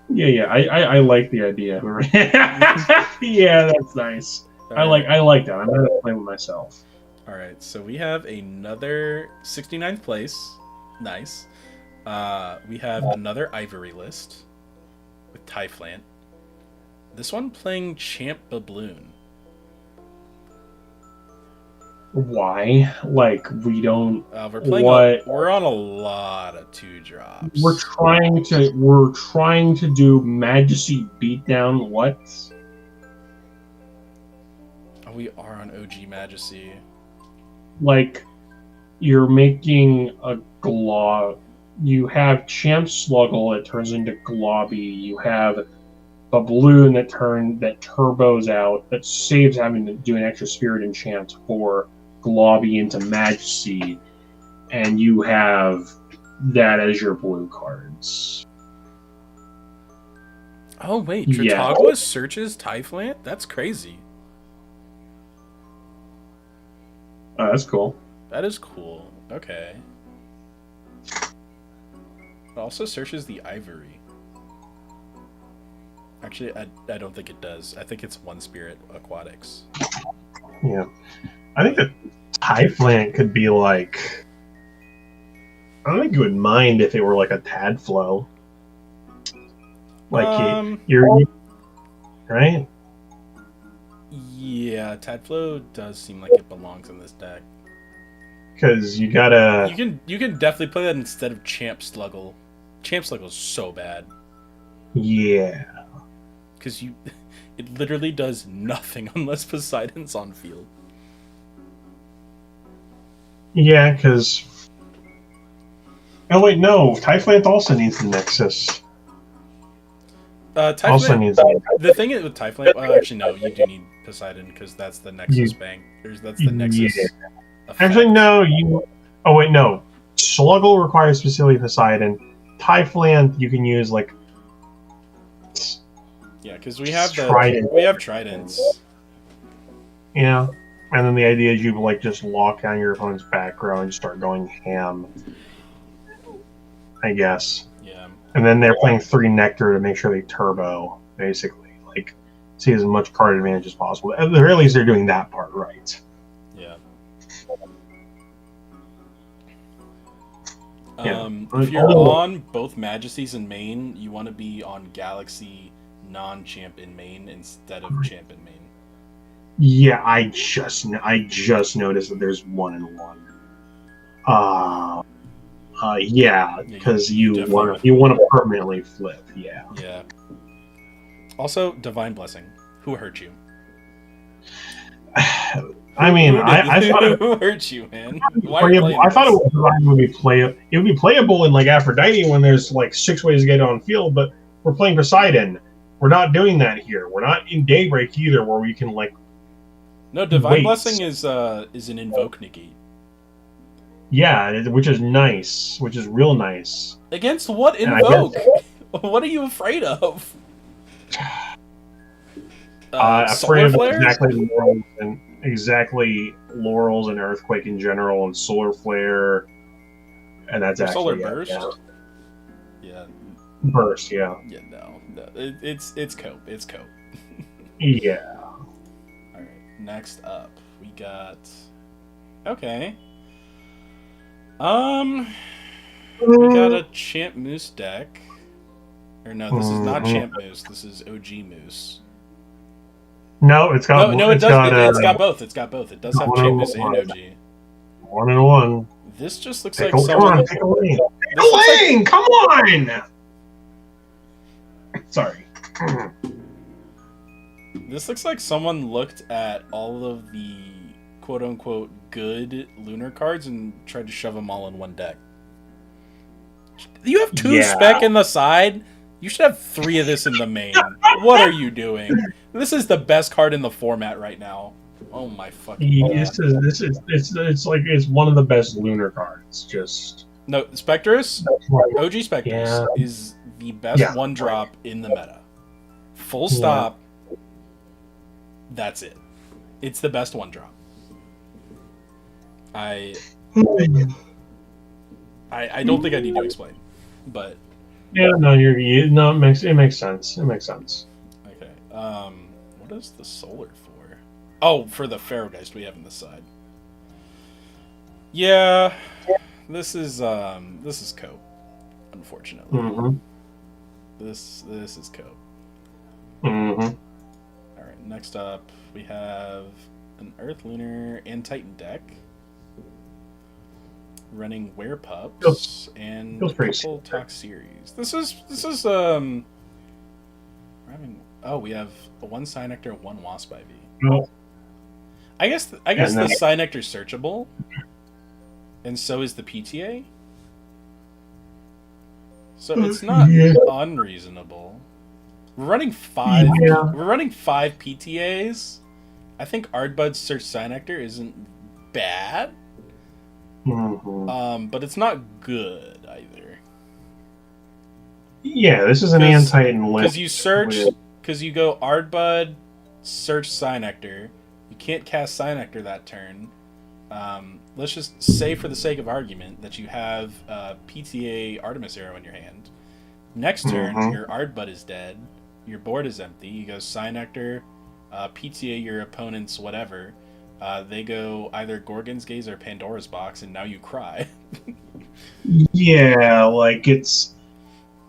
Yeah. I like the idea. Yeah, that's nice. I like that. I'm gonna play with myself. All right, so we have another 69th place. Nice. We have another Ivory list with Typhlant. This one playing Champ Babloon. Why? Like we don't. We're playing. We're on a lot of 2-drops. We're trying to do Majesty Beatdown. What? We are on OG Majesty. Like, you're making a you have Champ Sluggle that turns into Globby. You have a balloon that turbos out, that saves having to do an extra Spirit Enchant for Globby into Majesty, and you have that as your blue cards. Oh wait, Tritagua searches Typhlant? That's crazy. Oh, that's cool. That is cool. Okay. It also searches the Ivory. Actually, I don't think it does. I think it's 1 Spirit Aquatics. Yeah. I think that Typhlant could be like... I don't think you would mind if it were like a Tadflow. Like, you're... Right? Yeah, Tadflow does seem like it belongs in this deck. Because you gotta... You can definitely play that instead of Champ Sluggle. Champ Sluggle's so bad. Yeah. Because it literally does nothing unless Poseidon's on field. Yeah, because... Oh wait, no. Typhlant also needs the Nexus. Typhlant, also needs the thing with Typhlant, well, actually no, you do need Poseidon because that's the Nexus bank. That's the Nexus. Yeah. Actually, no. Oh wait, no. Sluggle requires specifically Poseidon. Typhlant you can use like. Yeah, because we have Tridents. Yeah, and then the idea is you like just lock down your opponent's back row and just start going ham. I guess. Yeah. And then they're playing 3 Nectar to make sure they turbo, basically. Like, see as much card advantage as possible. At the very least, they're doing that part right. Yeah. Yeah. If you're on both Majesties in main, you want to be on Galaxy non-champ in main instead of champ in main. Yeah, I just noticed that there's 1 and 1. Yeah, because you want to permanently flip. Yeah. Yeah. Also, Divine Blessing. Who hurt you? I mean, I thought who hurt you, man? Why are you playing I thought this? it would be playable. It would be playable in like Aphrodite when there's like 6 ways to get on field, but we're playing Poseidon. We're not doing that here. We're not in Daybreak either, where we can like. No, Divine Blessing is an invoke negate. Yeah, which is nice, which is real nice. Against what invoke? What are you afraid of? Afraid of flares? exactly Laurels and Earthquake in general, and Solar Flare, and that's actually Solar Burst. Yeah. Burst. Yeah. Yeah. No. It's cope. It's cope. Yeah. All right. Next up, we got. Okay. We got a Champ Moose deck. Or no, this is not Champ Moose. This is OG Moose. No, it's got. No, it does. It's got both. It's got both. It does have Champ Moose and OG. 1-1. This just looks like someone. Pick a lane. Pick a lane. Come on. Sorry. This looks like someone looked at all of the quote-unquote good lunar cards and tried to shove them all in one deck. You have 2 spec in the side. You should have 3 of this in the main. What are you doing? This is the best card in the format right now. Oh my fucking god. It's one of the best lunar cards. Just no, Spectrus, OG Spectrus is the best 1-drop in the meta. Full stop. That's it. It's the best 1-drop. I don't think I need to explain, but it makes sense. It makes sense. Okay. What is the solar for? Oh, for the Pharaohgeist we have on the side. Yeah, this is cope, unfortunately. Mm-hmm. This is cope. Mm-hmm. All right. Next up, we have an Earth Lunar and Titan deck. Running Werepups and a couple Talk Series. This is we have a 1 Cyanectar, 1 Wasp Ivy. No. I guess the Cyanectar's searchable, and so is the PTA. So it's not unreasonable. We're running 5. We're running 5 PTAs. I think Ardbud's Search Cyanectar isn't bad. Mm-hmm. But it's not good either. Yeah, this is an Antitan list. Because you go Ardbud, search Cyanectar. You can't cast Cyanectar that turn. Let's just say, for the sake of argument, that you have PTA Artemis Arrow in your hand. Next turn, your Ardbud is dead. Your board is empty. You go Cyanectar, PTA your opponent's whatever. They go either Gorgon's Gaze or Pandora's Box, and now you cry. Yeah, like it's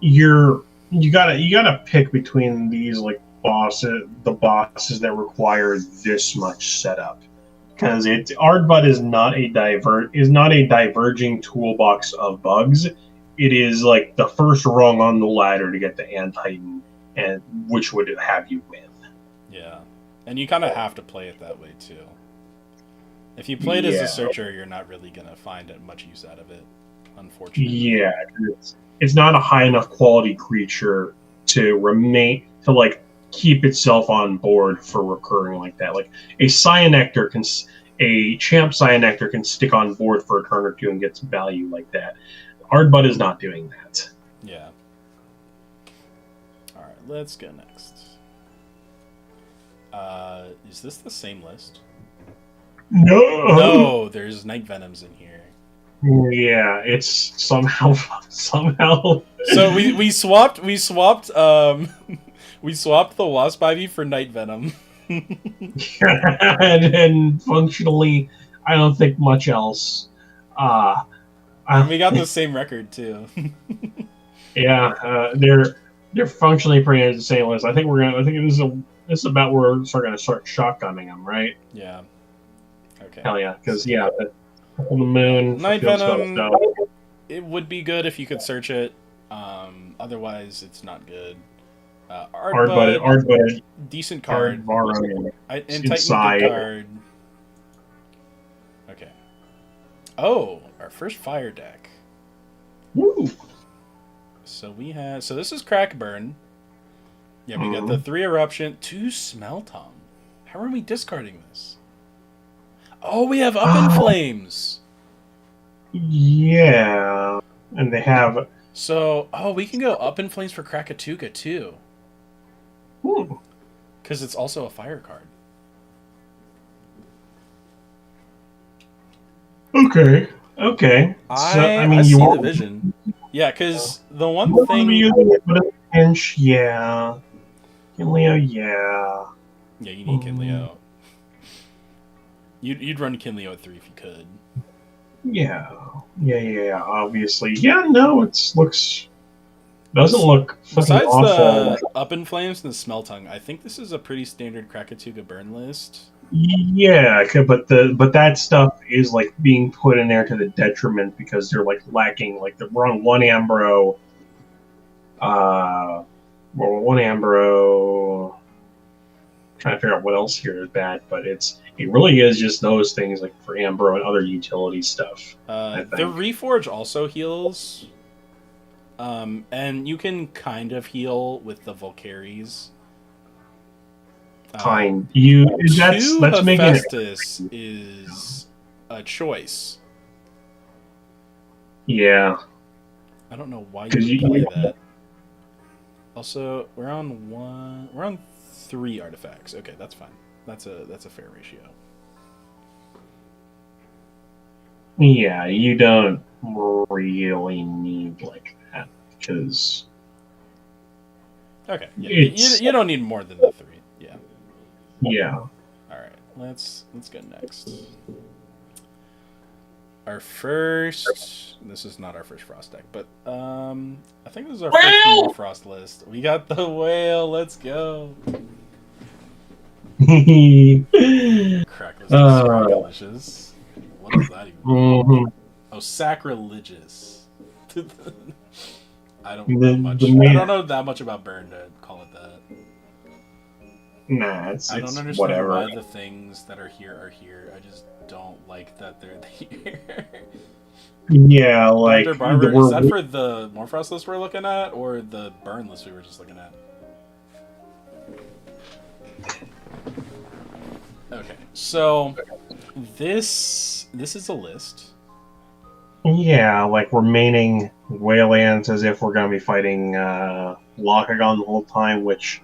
you gotta pick between these like the bosses that require this much setup, because Ardbud is not a diverging toolbox of bugs. It is like the first rung on the ladder to get the Antitan, and which would have you win. Yeah, and you kind of have to play it that way too. If you play it as a searcher, you're not really gonna find much use out of it, unfortunately. Yeah, it's not a high enough quality creature to keep itself on board for recurring like that. Like a Champ Cyanectar can stick on board for a turn or 2 and get some value like that. Ardbud is not doing that. Yeah. All right, let's go next. Is this the same list? No, there's Night Venoms in here. Yeah, it's somehow. So we swapped we swapped the Wasp Ivy for Night Venom. and functionally, I don't think much else. And we got the same record too. Yeah, they're functionally pretty much the same list. I think this is about where we're gonna start shotgunning them, right? Yeah. Okay. Hell yeah, because the moon. Night Venom. It would be good if you could search it. Otherwise, it's not good. Ardbud, decent card. Ardvarro And Titan, inside. good card. Okay. Oh, our first fire deck. Woo. So this is Crackburn. Yeah, we got the 3 Eruption, 2 Smeltong. How are we discarding this? Oh, we have Up in Flames. Yeah, and they have. So, we can go Up in Flames for Krakatuka too. Because it's also a fire card. Okay. I mean, see the vision. Yeah, because the one thing. Pinch, yeah. Kinleo, yeah. Yeah, you need Kinleo. You'd run Kinleo at 3 if you could. Yeah. Obviously, yeah. No, doesn't look besides awful. The Up in Flames and the Smeltong. I think this is a pretty standard Krakatuka burn list. Yeah, but that stuff is like being put in there to the detriment because they're like lacking. Like we're on 1 Ambro. One Ambro. Trying to figure out what else here is bad, but it really is just those things like for Ambro and other utility stuff. The Reforge also heals, and you can kind of heal with the Volcaries. That's making Hephaestus is a choice. Yeah. I don't know why you would play that. Also, we're on 3 artifacts. Okay, that's fine. That's a fair ratio. Yeah, you don't really need like that because. Okay, yeah, you don't need more than the 3. Yeah. Yeah. All right, let's go next. Our first. This is not our first Frost deck, but I think this is our first more Frost list. We got the whale. Let's go. Sacrilegious. What is that even? Oh, sacrilegious. I don't know that much about burn to call it that. Nah, I don't understand whatever. why the things that are here. I just don't like that they're here. Yeah, like Dr. Barber, is that for the Morphrost list we're looking at, or the burn list we were just looking at? Okay, so this is a list. Yeah, like remaining Waylands as if we're going to be fighting Lockagon the whole time, which,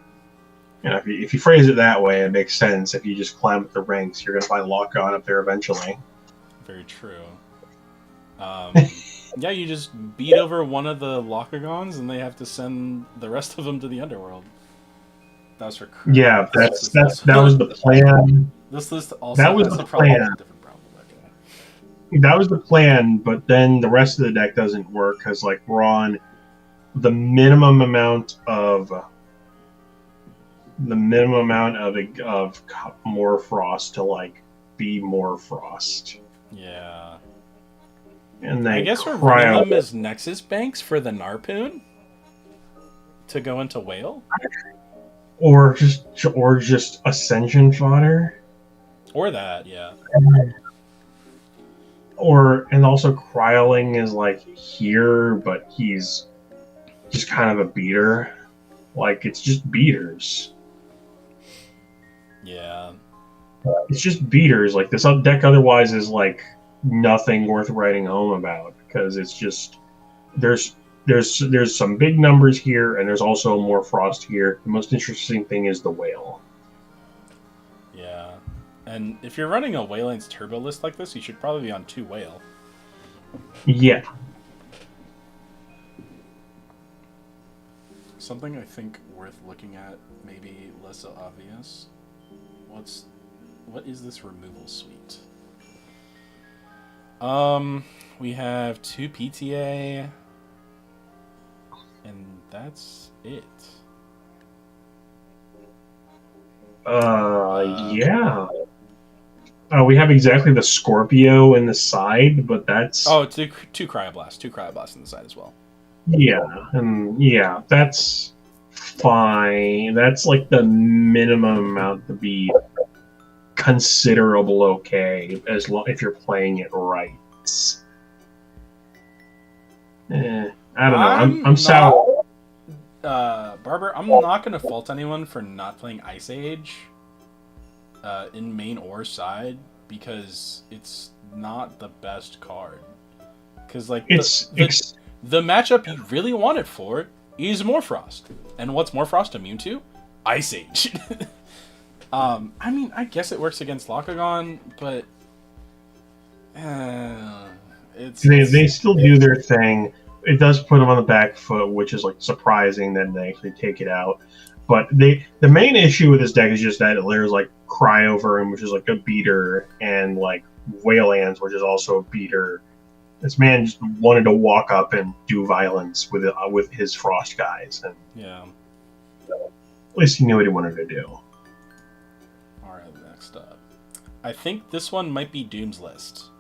you know, if you phrase it that way, it makes sense. If you just climb up the ranks, you're going to find Lockagon up there eventually. Very true. Yeah, you just beat over one of the Lockagons, and they have to send the rest of them to the underworld. That was for crap. Yeah, that was the plan. This list also has a different problem. Okay. That was the plan, but then the rest of the deck doesn't work because like we're on the minimum amount of more frost to like be more frost. Yeah. And I guess we're running them as Nexus Banks for the Narpoon to go into Whale, or just Ascension fodder, or that, yeah. And also Cryoling is like here, but he's just kind of a beater. Like it's just beaters. Yeah. It's just beaters. Like this deck otherwise is like nothing worth writing home about because it's just there's some big numbers here and there's also more frost here. The most interesting thing is the whale. Yeah. And if you're running a Wayland's Turbo list like this, you should probably be on 2 whale. Yeah. Something I think worth looking at, maybe less so obvious. What is this removal suite? We have 2 PTA, and that's it. Yeah. We have exactly the Scorpio in the side, but that's... two Cryoblasts. 2 Cryoblasts in the side as well. Yeah, and yeah, that's fine. That's like the minimum amount to be considerable okay, as long if you're playing it right. I don't know. I'm sour. Barber, I'm not gonna fault anyone for not playing Ice Age in main or side, because it's not the best card. Because like the matchup you really want it for is Morfrost, and what's Morfrost immune to? Ice Age. I mean, I guess it works against Lakagon, but they still do their thing. It does put them on the back foot, which is like surprising that they actually take it out. But the main issue with this deck is just that there's like Cryover, which is like a beater, and like Waylands, which is also a beater. This man just wanted to walk up and do violence with his Frost guys, and yeah, at least he knew what he wanted to do. All right, next up, I think this one might be Doom's List.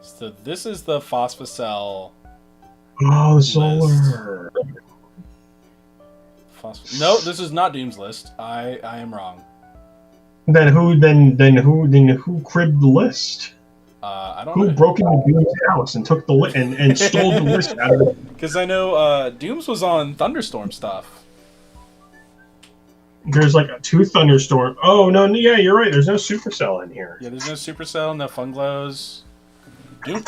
So this is the Phosphocell. Oh, Solar. No, this is not Doom's List. I am wrong. Then who cribbed the list? I don't know. Who broke into Doom's house and took the and stole the list out of it? Because I know Doom's was on Thunderstorm stuff. There's like 2 Thunderstorm. Oh no, yeah, you're right. There's no Supercell in here. Yeah, there's no Supercell, no Funglows.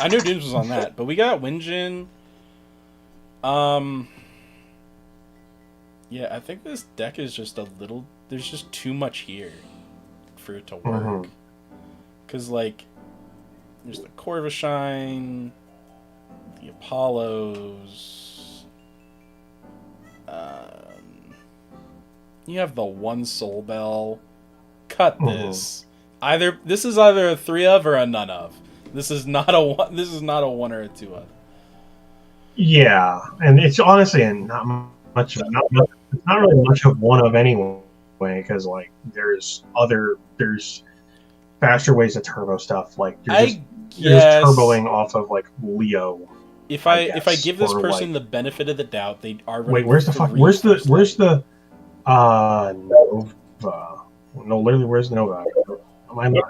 I knew Doom's was on that, but we got Winjin. Yeah, I think this deck is just a little. There's just too much here for it to work. Because like, there's the Corvishine, the Apollos. You have the one Soul Bell. Cut this. This is either a 3 of or a none of. This is not a 1 or a 2 of. Yeah, and it's honestly not much. It's not really much of 1 of anyway, because like there's faster ways to turbo stuff. Like you're just turboing off of like Leo. If I give this person the benefit of the doubt, they are. Wait, where's the Nova? No, literally, where's Nova? Am I not?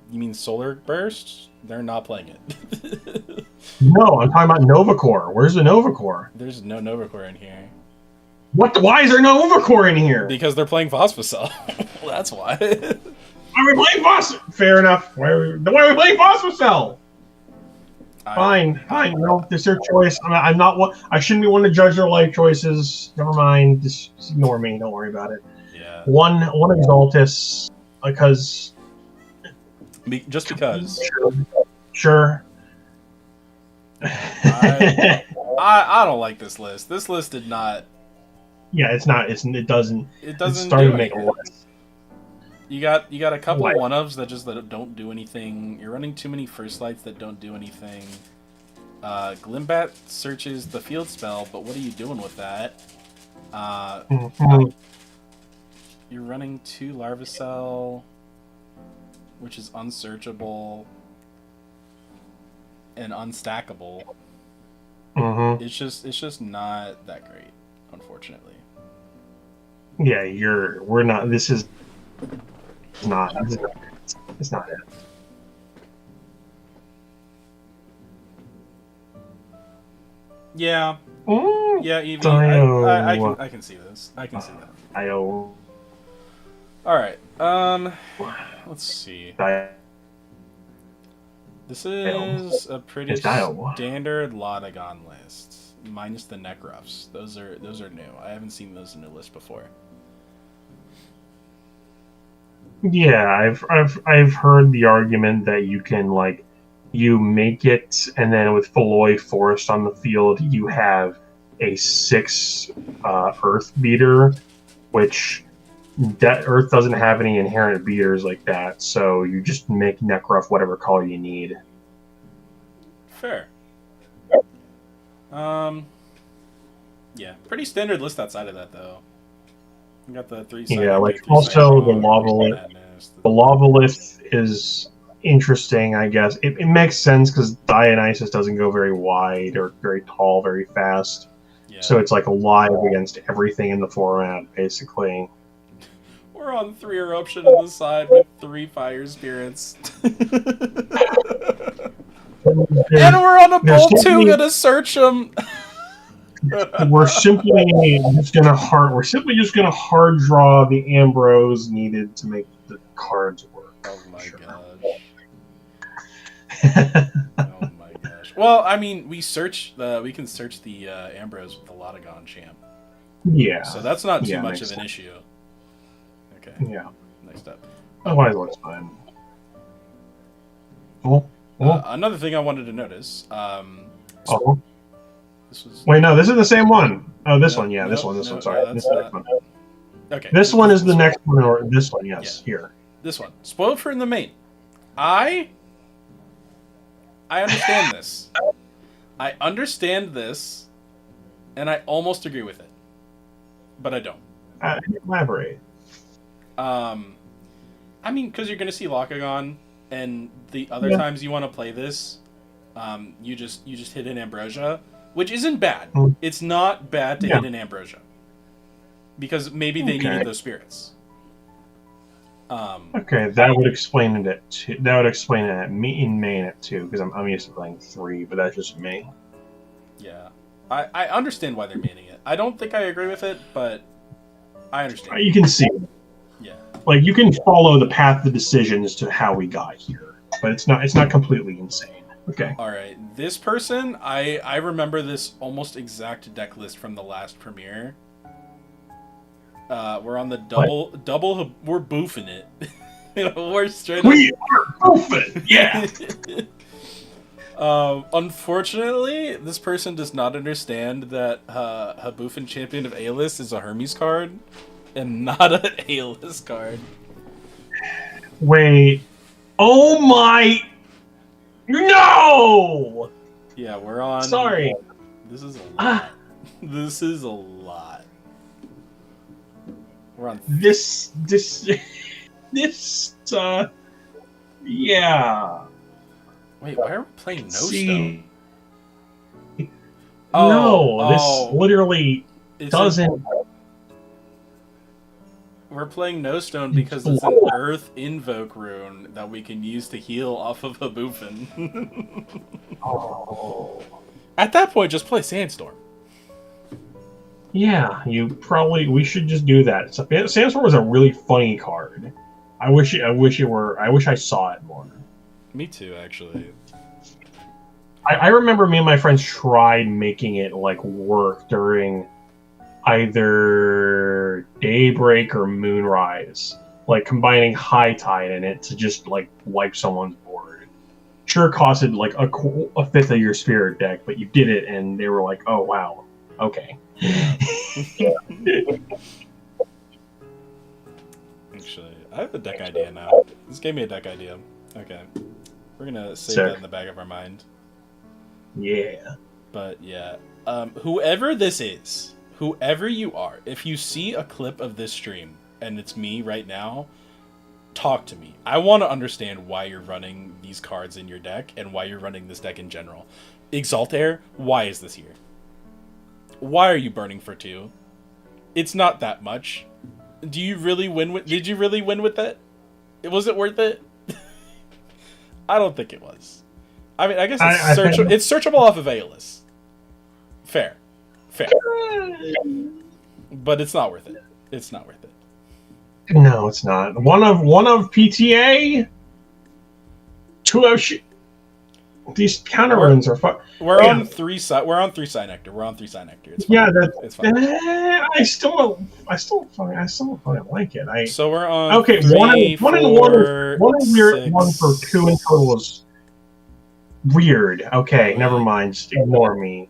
You mean Solar Burst? They're not playing it. No, I'm talking about Nova Core. Where's the Nova Core? There's no Nova Core in here. What? Why is there no Nova Core in here? Because they're playing Phosphocell. Well, that's why. Why are we playing Phosphocell? Fair enough. Why are we playing Phosphocell? Fine. No, it's their choice. I'm not one. I shouldn't be one to judge their life choices. Never mind. Just ignore me. Don't worry about it. Yeah. One Exaltus, because. Just because. Sure. I don't like this list. This list did not. Yeah, it's not. It doesn't. It doesn't. Starting to make a list. You got a couple of 1-ofs that don't do anything. You're running too many First Lights that don't do anything. Glimbat searches the field spell, but what are you doing with that? You're running 2 Larvacell, which is unsearchable and unstackable. It's just not that great, unfortunately. Yeah, we're not. This is not. It's not it. Yeah. Yeah, even I can see this. I can see that. All right. Let's see. This is a pretty standard Lotagon list, minus the Necruffs. Those are new. I haven't seen those in the list before. Yeah, I've heard the argument that you can you make it, and then with Feloy Forest on the field, you have a 6 Earth beater, which that Earth doesn't have any inherent beaters like that, so you just make Necruff whatever color you need. Fair. Yeah, pretty standard list outside of that, though. You got the 3. Yeah, also the Lava The Lavalith is interesting, I guess. It makes sense because Dionysus doesn't go very wide or very tall very fast. Yeah. So it's like live against everything in the format, basically. We're on 3 eruption on the side with 3 fire spirits. And we're on a bolt 2 gonna search them. We're simply just gonna hard draw the Ambrose needed to make the cards work. Oh my gosh. Oh my gosh. Well, I mean, we can search the Ambrose with the Lotagon champ. Yeah. So that's not too much of an issue. Okay. Yeah. Next up. Otherwise, it looks fine. Another thing I wanted to notice. This was... Wait, no, this is the same one. Oh, this one, yeah, this one. Sorry, this one. Okay. This one is the next one, or this one, yes, yeah. Here. This one. Spoiled for in the main. I understand this. I understand this, and I almost agree with it, but I don't. Elaborate. I mean, because you're gonna see Locagon, and the other times you want to play this, you just hit an Ambrosia, which isn't bad. It's not bad to hit an Ambrosia, because maybe they needed those spirits. Okay, that would explain it. That would explain it in main it too, because I'm used to playing 3, but that's just me. Yeah, I understand why they're maining it. I don't think I agree with it, but I understand. You can see. Yeah. Like, you can follow the path of decisions to how we got here, but it's not completely insane. Okay. All right, this person, I remember this almost exact deck list from the last premiere. We're on the double. We're boofing it. We're straight. We are boofing. Yeah. Unfortunately, this person does not understand that Haboofin Champion of A-List is a Hermes card, and not an A-List card. Wait. Oh my. No! Yeah, we're on... Sorry. This is a lot. This is a lot. We're on... Yeah. Wait, why are we playing No Stone? This literally doesn't... We're playing No Stone because it's an Earth Invoke rune that we can use to heal off of Haboofin. At that point, just play Sandstorm. Yeah, we should just do that. Sandstorm was a really funny card. I wish I saw it more. Me too, actually. I remember me and my friends tried making it like work during either Daybreak or Moonrise, like combining High Tide in it to just like wipe someone's board. Sure, costed like a fifth of your spirit deck, but you did it, and they were like, "Oh wow, okay." Actually, I have a deck idea now. This gave me a deck idea. Okay, we're gonna save that in the back of our mind. Yeah. But yeah, whoever this is. Whoever you are, if you see a clip of this stream, and it's me right now, talk to me. I want to understand why you're running these cards in your deck, and why you're running this deck in general. Exaltair, why is this here? Why are you burning for 2? It's not that much. Did you really win with that? Was it worth it? I don't think it was. I mean, I guess it's searchable off of A-List. Fair. But it's not worth it. It's not worth it. No, it's not. One of PTA. 2 of these counter runes are fun. We're on 3 side. We're on 3 side nectar. It's fine. Yeah, it's fine. I still don't like it. So we're on. Okay, 3, one and weird. 1 for 2 in total is weird. Okay, never mind. Just ignore me.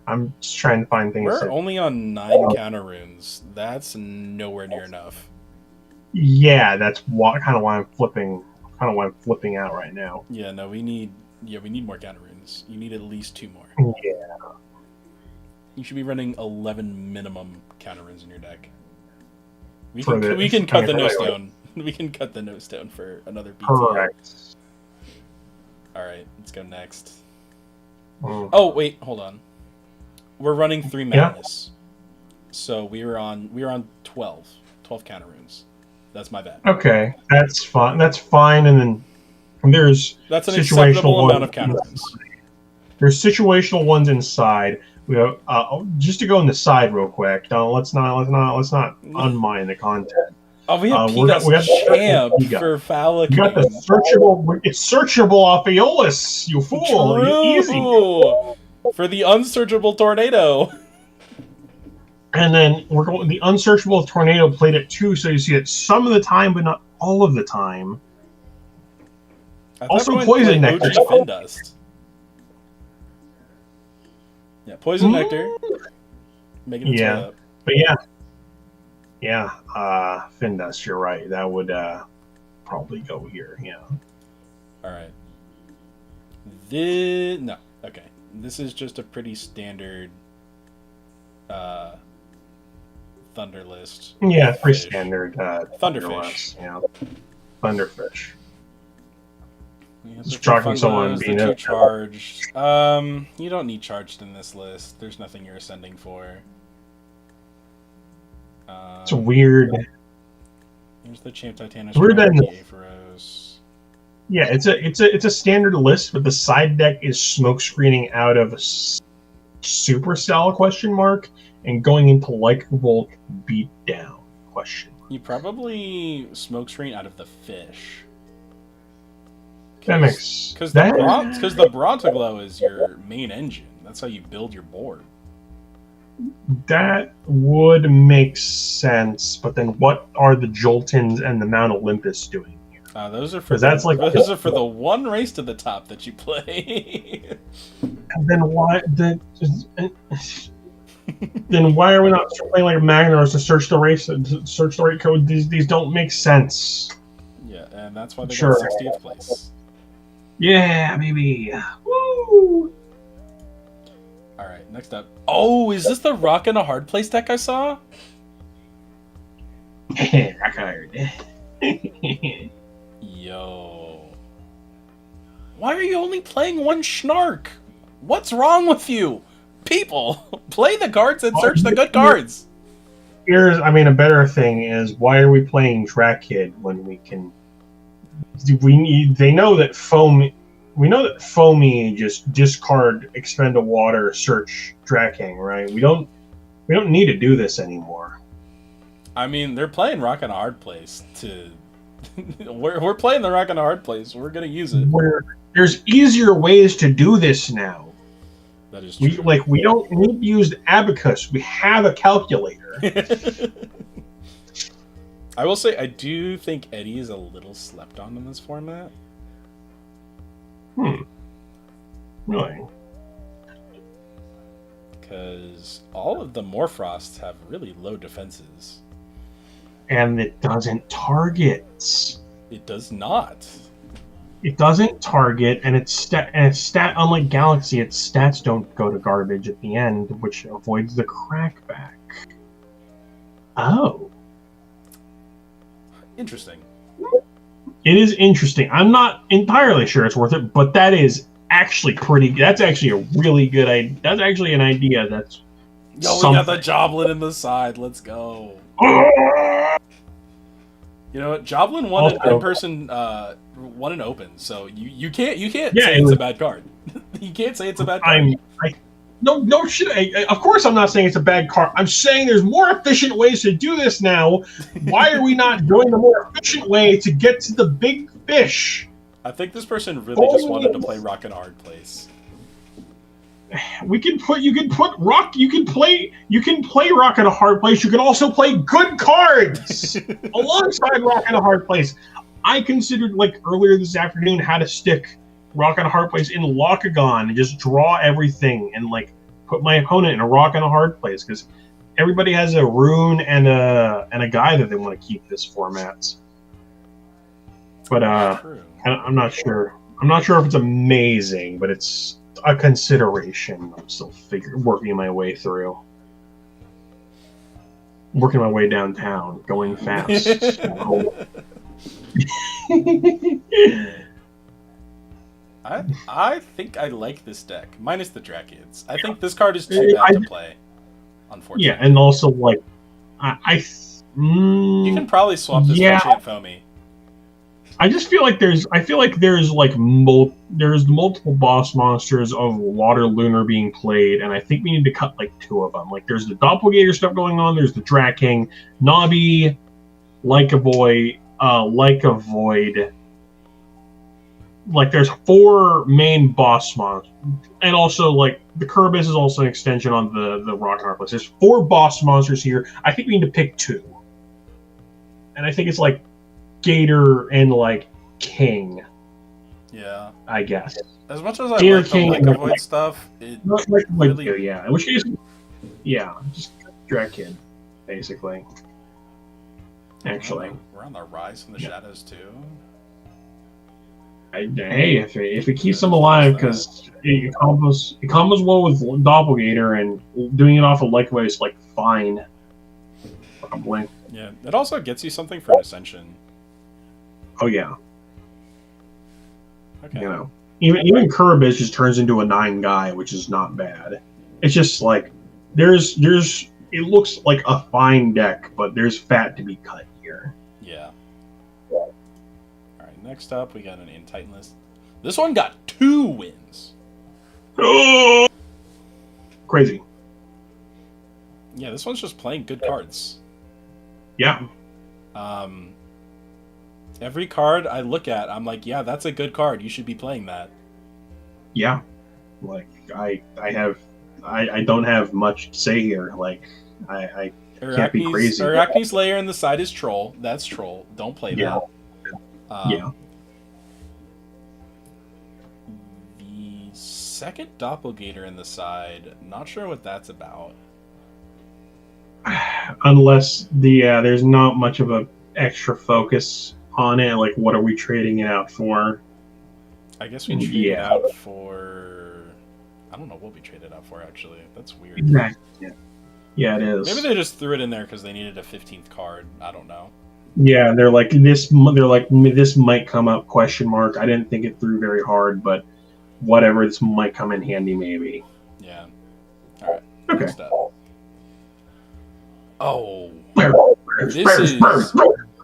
I'm just trying to find things. We're only on 9 counter runes. That's nowhere near enough. Yeah, that's kind of why I'm flipping. Kind of why I'm flipping out right now. Yeah, no, we need more counter runes. You need at least 2 more. Yeah. You should be running 11 minimum counter runes in your deck. We can cut the no stone. We can cut the no stone for another BT. Correct. All right, let's go next. Oh wait, hold on. We're running 3 madness. So we were on 12 counter runes. That's my bad. Okay, that's fine. That's fine. And then that's an acceptable amount of counter runes. There's situational ones inside. We have just to go in the side real quick. Let's not unmine the content. Oh, we have Pegasus Champ for Phallic. You got the searchable. It's searchable off Aeolus. You fool! True. Easy. For the unsearchable tornado. And then we're going. The unsearchable tornado played it too, so you see it some of the time, but not all of the time. Also, poison nectar. Dust. Yeah, poison nectar. Making its way up. But Findust, you're right. That would probably go here. Yeah. All right. No. Okay. This is just a pretty standard thunder list. Yeah, pretty standard thunderfish. Yeah. Thunderfish. Just tracking someone being charged. You don't need charged in this list. There's nothing you're ascending for. It's weird. Here's the Champ Titanus. Weird that Aephoros. Yeah, it's a standard list, but the side deck is smoke screening out of Supercell ? And going into Lycanvolt Beatdown ? You probably smoke screen out of the fish. That makes because the Brontoglow is your main engine. That's how you build your board. That would make sense, but then what are the Joltons and the Mount Olympus doing here? Those are for the one race to the top that you play. And then why then why are we not playing like Magnars to search the race, search the right code? These don't make sense. Yeah, and that's why they got 60th place. Yeah, maybe. Woo! Alright, next up. Oh, is this the Rock and a Hard Place deck I saw? Rock hard. Yo. Why are you only playing one Schnark? What's wrong with you? People, play the cards and search the good cards. A better thing is, why are we playing Drakid when we can... They know that Foamy... We know that Foamy just discard, expend a water, search Drakang, right? We don't need to do this anymore. They're playing Rock and a Hard Place to... we're playing the Rock and a Hard Place. We're gonna use it. There's easier ways to do this now. That is true. We don't need to use the abacus. We have a calculator. I will say, I do think Eddie is a little slept on in this format. Really? Because all of the Morfrosts have really low defenses. And it doesn't target. It does not. It doesn't target, and its stat. Unlike Galaxy, its stats don't go to garbage at the end, which avoids the crackback. Oh, interesting. It is interesting. I'm not entirely sure it's worth it, but that is actually pretty. That's actually a really good idea. That's actually an idea. That's we got the Joblin in the side. Let's go. You know what? Joblin won an in-person, won an open, so you can't say it's a bad card. You can't say it's a bad card. No shit. Of course, I'm not saying it's a bad card. I'm saying there's more efficient ways to do this now. Why are we not doing the more efficient way to get to the big fish? I think this person really just wanted to play Rock and a Hard Place. You can play Rock and a Hard Place. You can also play good cards alongside Rock and a Hard Place. I considered earlier this afternoon how to stick Rock and a Hard Place in Lockagon and just draw everything and put my opponent in a Rock and a Hard Place, because everybody has a rune and a guy that they want to keep this format. But I'm not sure. I'm not sure if it's amazing, but it's a consideration. I'm still working my way through. Working my way downtown, going fast. I think I like this deck, minus the Drakids. I think this card is too bad to play, unfortunately. Yeah, and also, like, you can probably swap this for Chant Foamy. I just feel like there's like there's multiple boss monsters of Water Lunar being played, and I think we need to cut like 2 of them. Like, there's the Doppelganger stuff going on. There's the Draking, Nobby, Like a Void. Like, there's 4 main boss monsters, and also like the Kerberos is also an extension on the Rock and Hard list. There's 4 boss monsters here. I think we need to pick 2, and I think it's like Gator and like King. Yeah, I guess. As much as I Gator, like King, the Like a Void stuff, it really... yeah. In which case, yeah, just Drakkid, basically. Actually, we're on the rise from the shadows too. Hey, if it keeps them alive, because it combos well with Doppelganger, and doing it off of Like a Void is like fine. Probably. Yeah, it also gets you something for an Ascension. Oh yeah. Okay. You know, even Kerberos just turns into a 9 guy, which is not bad. It's just like there's it looks like a fine deck, but there's fat to be cut here. Yeah. All right. Next up, we got an In Titan list. This one got 2 wins. Oh! Crazy. Yeah, this one's just playing good cards. Yeah. Every card I look at, I'm like, yeah, that's a good card. You should be playing that. Yeah. Like, I don't have much to say here. Like, I can't be crazy. Arachne's Lair in the side is Troll. That's Troll. Don't play that. Yeah. The second Doppelganger in the side, not sure what that's about. Unless there's not much of a extra focus on it. Like, what are we trading it out for? I guess we trade it out for... I don't know what we traded out for, actually. That's weird. Exactly. Yeah, it is. Maybe they just threw it in there because they needed a 15th card. I don't know. Yeah, they're like, this might come up, question mark. I didn't think it through very hard, but whatever, this might come in handy, maybe. Yeah. All right. Okay. Next up. Oh. This is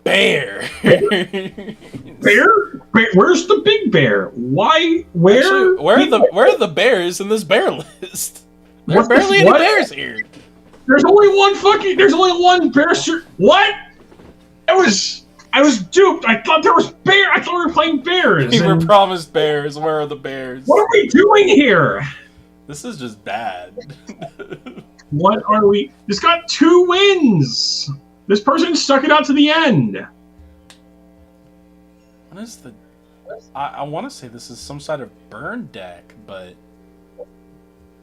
Bear. Bear? Where's the big bear? Why? Where? Actually, where are the bears in this bear list? There are barely any bears here. There's only one bear. What? I was duped. I thought there was bear. I thought we were playing bears. We were promised bears. Where are the bears? What are we doing here? This is just bad. What are we? This got 2 wins. This person stuck it out to the end. What is the... I want to say this is some sort of burn deck, but...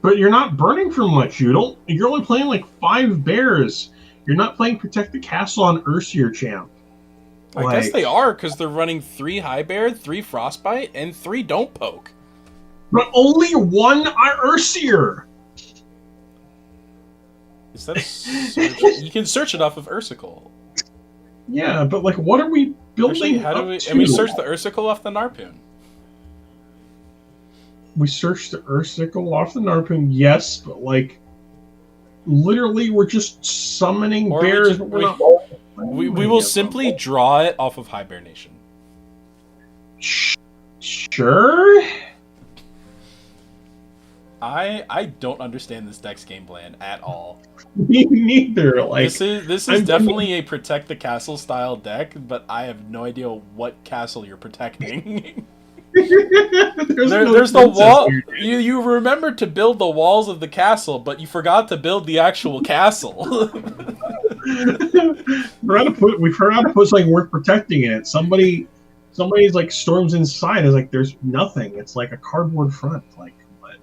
But you're not burning for much. You're only playing like 5 bears. You're not playing Protect the Castle on Ursier Champ. I guess they are, because they're running 3 High Bear, 3 Frostbite, and 3 Don't Poke. But only 1 Ursier. Is that a search? You can search it off of Ursicle. Yeah, but like, what are we building? Actually, and we search the Ursicle off the Narpoon. We searched the Ursicle off the Narpoon, yes, but like, literally, we're just summoning bears. We will simply draw it off of Hibernation. Sure. I don't understand this deck's game plan at all. Me neither. Like, this is definitely a protect the castle style deck, but I have no idea what castle you're protecting. there's the wall. You remember to build the walls of the castle, but you forgot to build the actual castle. We forgot to put something worth protecting in it. Somebody's like storms inside. It's like there's nothing. It's like a cardboard front. Like, what?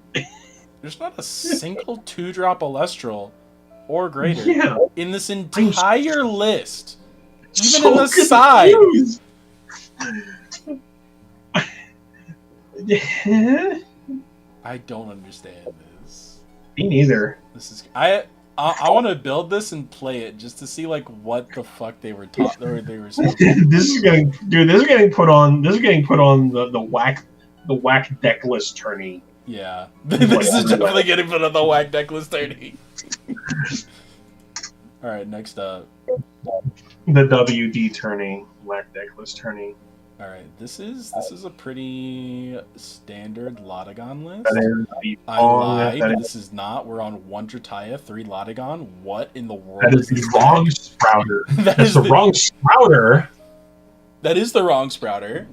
There's not a single 2-drop Elestral or greater in this entire list. Even in the side. I don't understand this. Me neither. This is I want to build this and play it just to see like what the fuck they were taught. They were saying. This is getting put on the the whack deck list tourney. Yeah, this is definitely getting put on the whack deck list tourney. All right, next up, the WD tourney, whack deck list tourney. All right, this is a pretty standard Lotagon list. I lied. This is not. We're on 1 Drataya, 3 Lotagon. What in the world? That is the wrong Sprouter. That's the wrong Sprouter. That is the wrong Sprouter.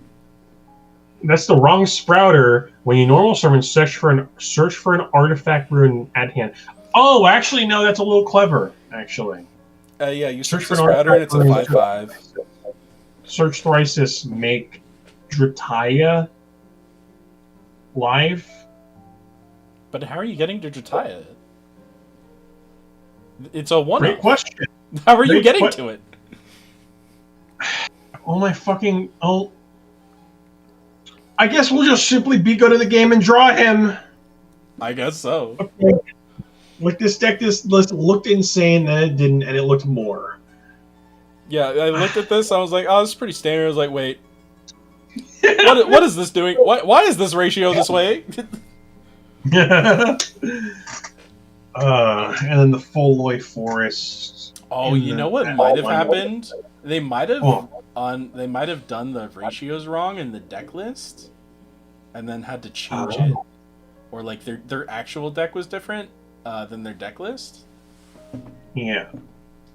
That's the wrong Sprouter. When you normal summon, search for an artifact rune at hand. Oh, actually, no, that's a little clever. Actually, yeah, you search for an Sprouter and it's a 5/5. Search Thrisis, make Drataya live. But how are you getting to Drataya? It's a 1. Great question. How are you getting to it? Oh my fucking... Oh. I guess we'll just simply be good at the game and draw him. I guess so. Okay. Like, this deck, this list looked insane, then it didn't, and it looked more. Yeah, I looked at this, I was like, oh, this is pretty standard. I was like, wait. What is this doing? Why is this ratio this way? And then the Foloi Forest. Oh, you know what might have happened? They might have done the ratios wrong in the deck list, and then had to change it, or like their actual deck was different than their deck list. Yeah,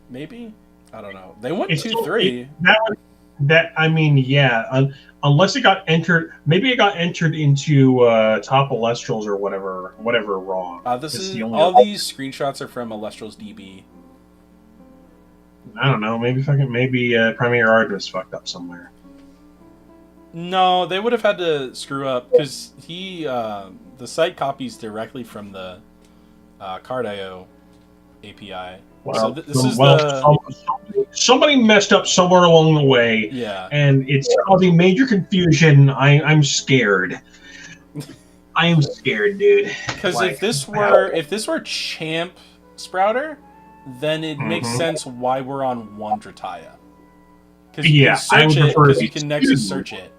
maybe. I don't know. They went 2-3. I mean, yeah. Unless it got entered, maybe it got entered into top ELESTRALS or whatever wrong. All these screenshots are from ELESTRALS DB. I don't know. Maybe Primere Art was fucked up somewhere. No, they would have had to screw up because the site copies directly from the Card.io API. Wow. So somebody messed up somewhere along the way. Yeah. And it's causing major confusion. I'm scared. I am scared, dude. Because if this were Champ Sprouter, then it makes sense why we're on 1 Drataya. Because you can search it, because you can Nexus search it.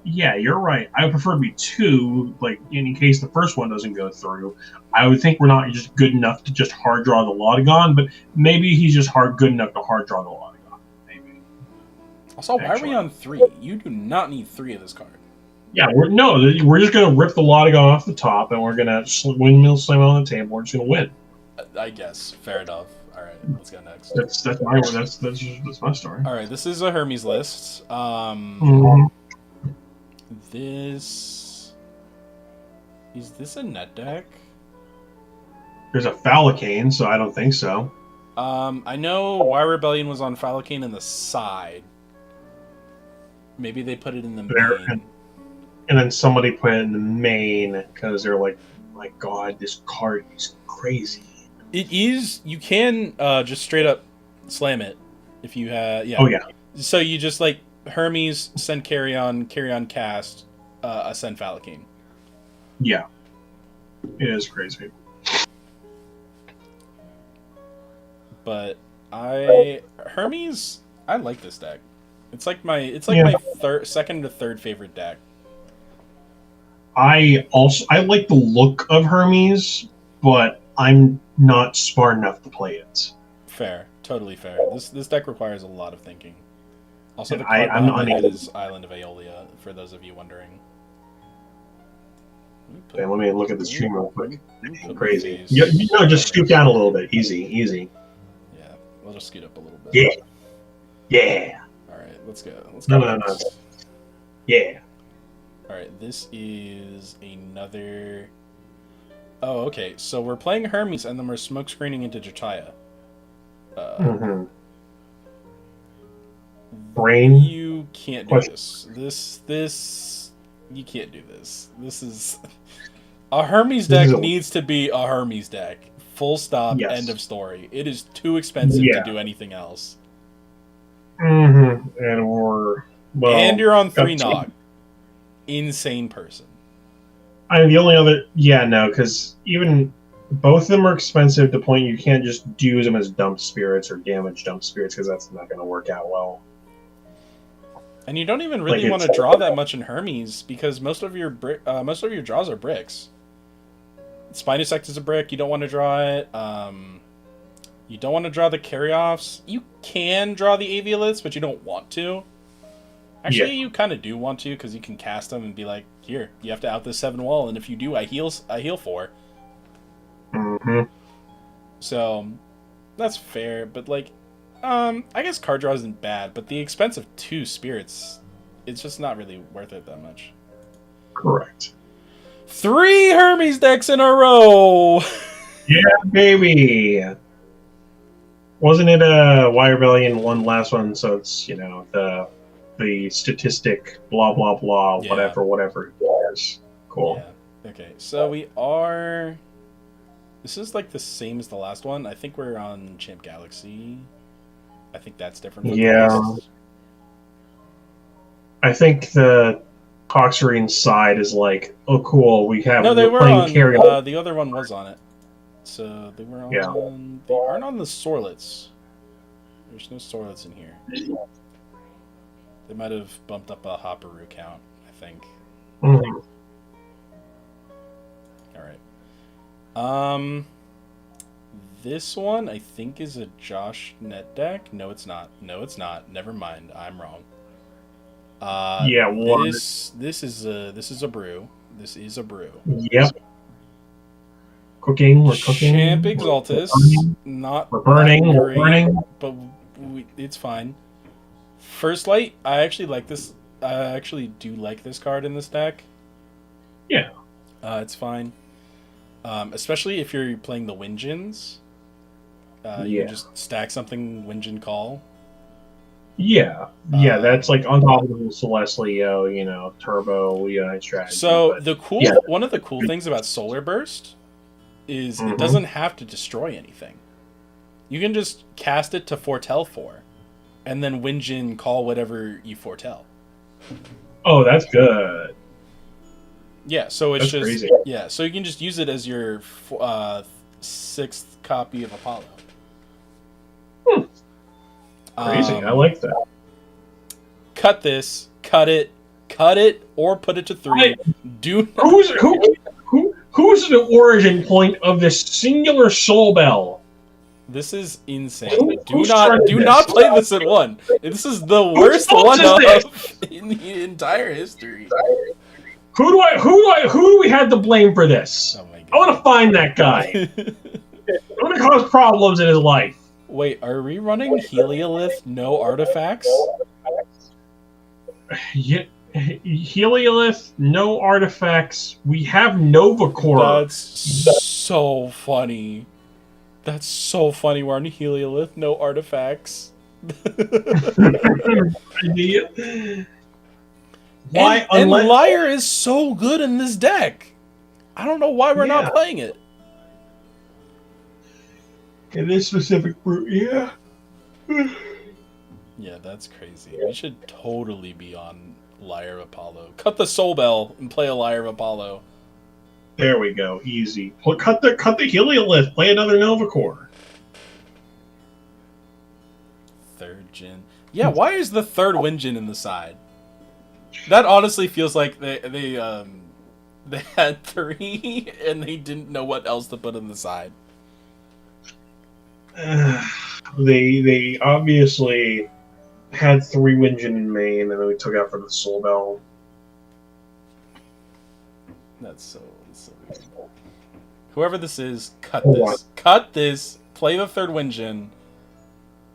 Yeah, you're right. I would prefer to be 2, like, in case the first one doesn't go through. I would think we're not just good enough to just hard draw the Lotagon, but maybe he's just good enough to hard draw the Lotagon. Maybe. Also, why are we on 3? You do not need 3 of this card. Yeah, we're just going to rip the Lotagon off the top, and we're going to windmill slam it on the table. We're just going to win. I guess. Fair enough. All right, let's go next. That's my story. All right, this is a Hermes list. Is this a net deck? There's a Falacane, so I don't think so. I know Why Rebellion was on Falacane in the side. Maybe they put it in the main. And then somebody put it in the main because they're like, my god, this card is crazy. It is. You can just straight up slam it if you have. Yeah. Oh yeah. So you just like Hermes, send carry on cast, ascend Falacane. Yeah. It is crazy. But Hermes, I like this deck. It's like my second to third favorite deck. I like the look of Hermes, but I'm not smart enough to play it. Fair, totally fair. This deck requires a lot of thinking. Also, the I'm card is Island of Aeolia, for those of you wondering. Let me look at the stream real quick. Crazy. Just scoot down a little bit. Easy. Yeah, we'll just scoot up a little bit. Yeah. All right, let's go. No. Yeah. All right, this is another... Oh, okay. So we're playing Hermes, and then we're smoke screening into Drataya. Brain. You can't do this. You can't do this. This is a Hermes deck needs to be a Hermes deck. Full stop. Yes. End of story. It is too expensive to do anything else. And you're on 3 Nog. Insane person. I mean, the only other... Yeah, no, because even... Both of them are expensive to the point you can't just use them as dump spirits or damage dump spirits, because that's not going to work out well. And you don't even really want to draw that much in Hermes because most of your draws are bricks. Spinusect is a brick. You don't want to draw it. You don't want to draw the carry-offs. You can draw the avioliths, but you don't want to. Actually, you kind of do want to because you can cast them and be like, "Here, you have to out this 7 wall, and if you do, I heal 4." Mm-hmm. So that's fair, but like, I guess card draw isn't bad, but the expense of 2 spirits, it's just not really worth it that much. Correct. 3 Hermes decks in a row. Yeah, baby. Wasn't it a Y Rebellion won last one? So it's the statistic blah blah blah whatever it was. Cool. Yeah. Okay, so we are. This is like the same as the last one. I think we're on Champ Galaxy. I think that's different. From the list. I think the Coxarine side is like, oh cool, we have. No, they were playing on. carry. The other one was on it. So they were on. Yeah. They aren't on the Sorlets. There's no Sorlets in here. They might have bumped up a Hopperoo count, I think. Mm-hmm. All right. This one I think is a Josh Net deck. No, it's not. No, it's not. Never mind. I'm wrong. This is a brew. This is a brew. Yep. We're cooking. Champ Exaltus. We're burning. But it's fine. First Light. I actually like this. I actually do like this card in this deck. Yeah. It's fine. Especially if you're playing the Winjins. You can just stack something Winjin call. Yeah. Yeah, that's like on top of the Celestlio, Turbo, strategy. So one of the cool things about Solar Burst is it doesn't have to destroy anything. You can just cast it to foretell 4, and then Winjin call whatever you foretell. Oh, that's good. Yeah, so it's that's just crazy. So you can just use it as your 6th copy of Apollo. Crazy, I like that. Cut this, cut it, or put it to 3. Who's the origin point of this singular soul bell? This is insane. Do not play this at 1. This is the worst one in the entire history. Who do we have to blame for this? Oh my God. I want to find that guy. I'm going to cause problems in his life. Wait, are we running Heliolith, no artifacts? Yeah, Heliolith, no artifacts. We have Nova Core. That's so funny. That's so funny. We're on Heliolith, no artifacts. Why? And Liar is so good in this deck. I don't know why we're not playing it. In this specific brute, yeah. Yeah, that's crazy. We should totally be on Liar of Apollo. Cut the Soul Bell and play a Liar of Apollo. There we go. Easy. Well, cut the Heliolith. Play another Nova Core. 3rd Jin. Yeah, why is the 3rd Winjin in the side? That honestly feels like they had 3 and they didn't know what else to put in the side. They obviously had 3 Winjin in main, and then we took out for the Soul Bell. That's so weird. Whoever this is, cut this. Cut this. Play the 3rd Winjin,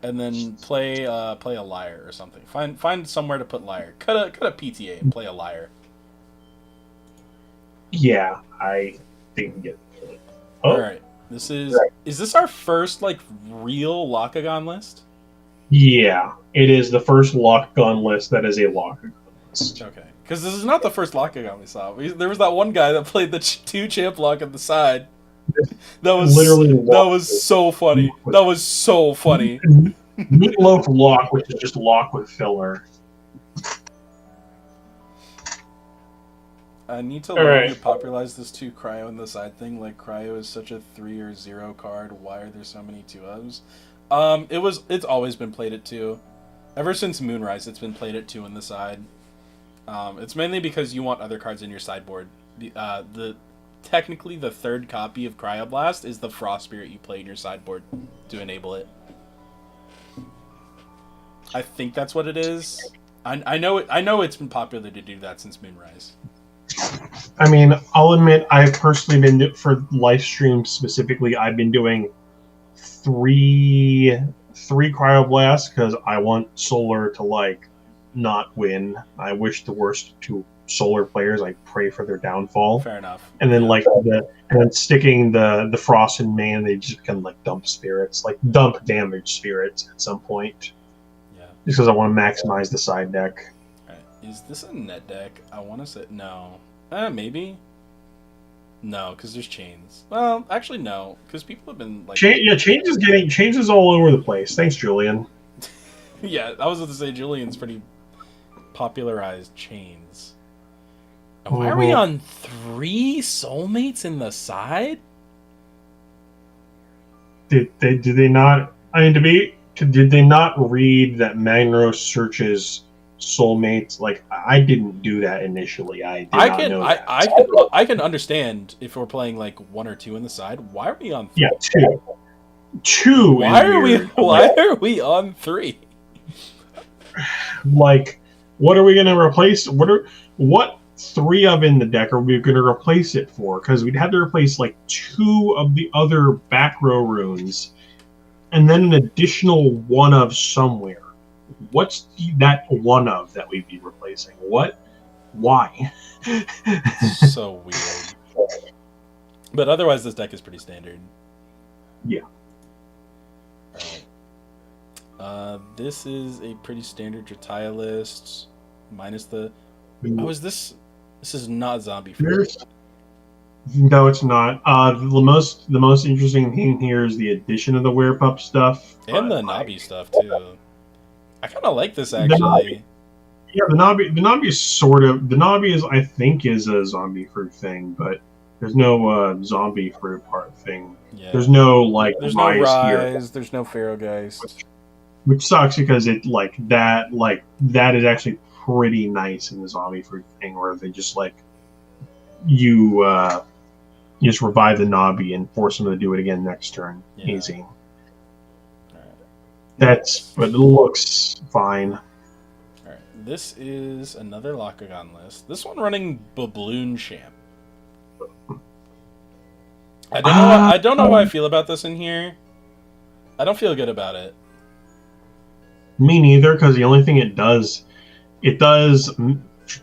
and then play a Liar or something. Find somewhere to put Liar. Cut a PTA and play a Liar. Yeah, I didn't get it. Oh. All right. Is this our first real Lockagon list? Yeah, it is the first Lockagon list that is a Lockagon list. Okay, because this is not the first Lockagon we saw. There was that one guy that played the 2 champ lock on the side. That was so funny. That was so funny. Meatloaf lock, which is just lock with filler. I need to learn to popularize this 2 cryo in the side thing. Like, cryo is such a 3 or 0 card. Why are there so many 2-ofs? It's always been played at 2. Ever since Moonrise, it's been played at 2 on the side. It's mainly because you want other cards in your sideboard. The technically the third copy of Cryoblast is the Frost Spirit you play in your sideboard to enable it. I think that's what it is. I know it's been popular to do that since Moonrise. I mean, I'll admit I've personally been for live streams specifically. I've been doing three Cryoblasts because I want Solar to like not win. I wish the worst to Solar players. I pray for their downfall. Fair enough. And then and then sticking the Frost in main, they just become like dump spirits, like dump damage spirits at some point. Yeah. Just because I want to maximize the side deck. Right. Is this a net deck? I want to say no. Maybe. No, because there's chains. Well, actually, no, because people have been like. Change is all over the place. Thanks, Julian. Yeah, I was going to say Julian's pretty popularized chains. And why are we on 3 soulmates in the side? Did they not? I mean, did they not read that Magneros searches soulmates? Like, I didn't do that initially. I know that. I can understand if we're playing like 1 or 2 in the side. Why are we on 3? Yeah, 2. Why are we on 3? Like, what are we going to replace? What 3 of in the deck are we going to replace it for? Because we'd have to replace like 2 of the other back row runes, and then an additional 1 of somewhere. What's that 1 of that we'd be replacing? What? Why? So weird. But otherwise, this deck is pretty standard. Yeah. Alright. This is a pretty standard Drataya list, minus the... Oh, is this... This is not zombie first. No, it's not. The most interesting thing here is the addition of the Werepup stuff. And the Nabi stuff, too. I kind of like this, actually. The Nabi is sort of... The Nabi is, I think, is a zombie fruit thing, but there's no zombie fruit part thing. Yeah. There's no, like, there's rise no rise, here. there's no Pharaohgeist. Which sucks because it, that is actually pretty nice in the zombie fruit thing, where they just, like, you just revive the Nabi and force them to do it again next turn. Yeah. Easy. But it looks fine. Alright, this is another Lakagon list. This one running Babloon Champ. I don't know how I feel about this in here. I don't feel good about it. Me neither, because the only thing it does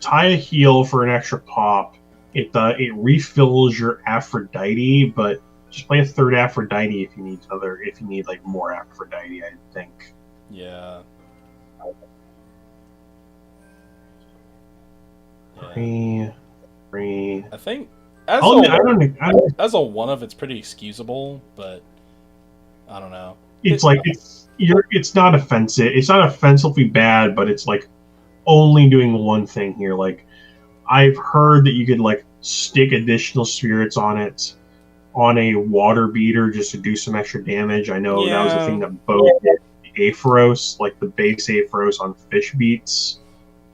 tie a heal for an extra pop. It refills your Aphrodite, but just play a 3rd Aphrodite if you need like more Aphrodite, I think. Yeah. Three. I think as a 1 of, it's pretty excusable, but I don't know. It's not offensive. It's not offensively bad, but it's like only doing one thing here. Like, I've heard that you could like stick additional spirits on it on a water beater just to do some extra damage. I know that was the thing that both did the Aphoros, like the base Aphoros on fish beats,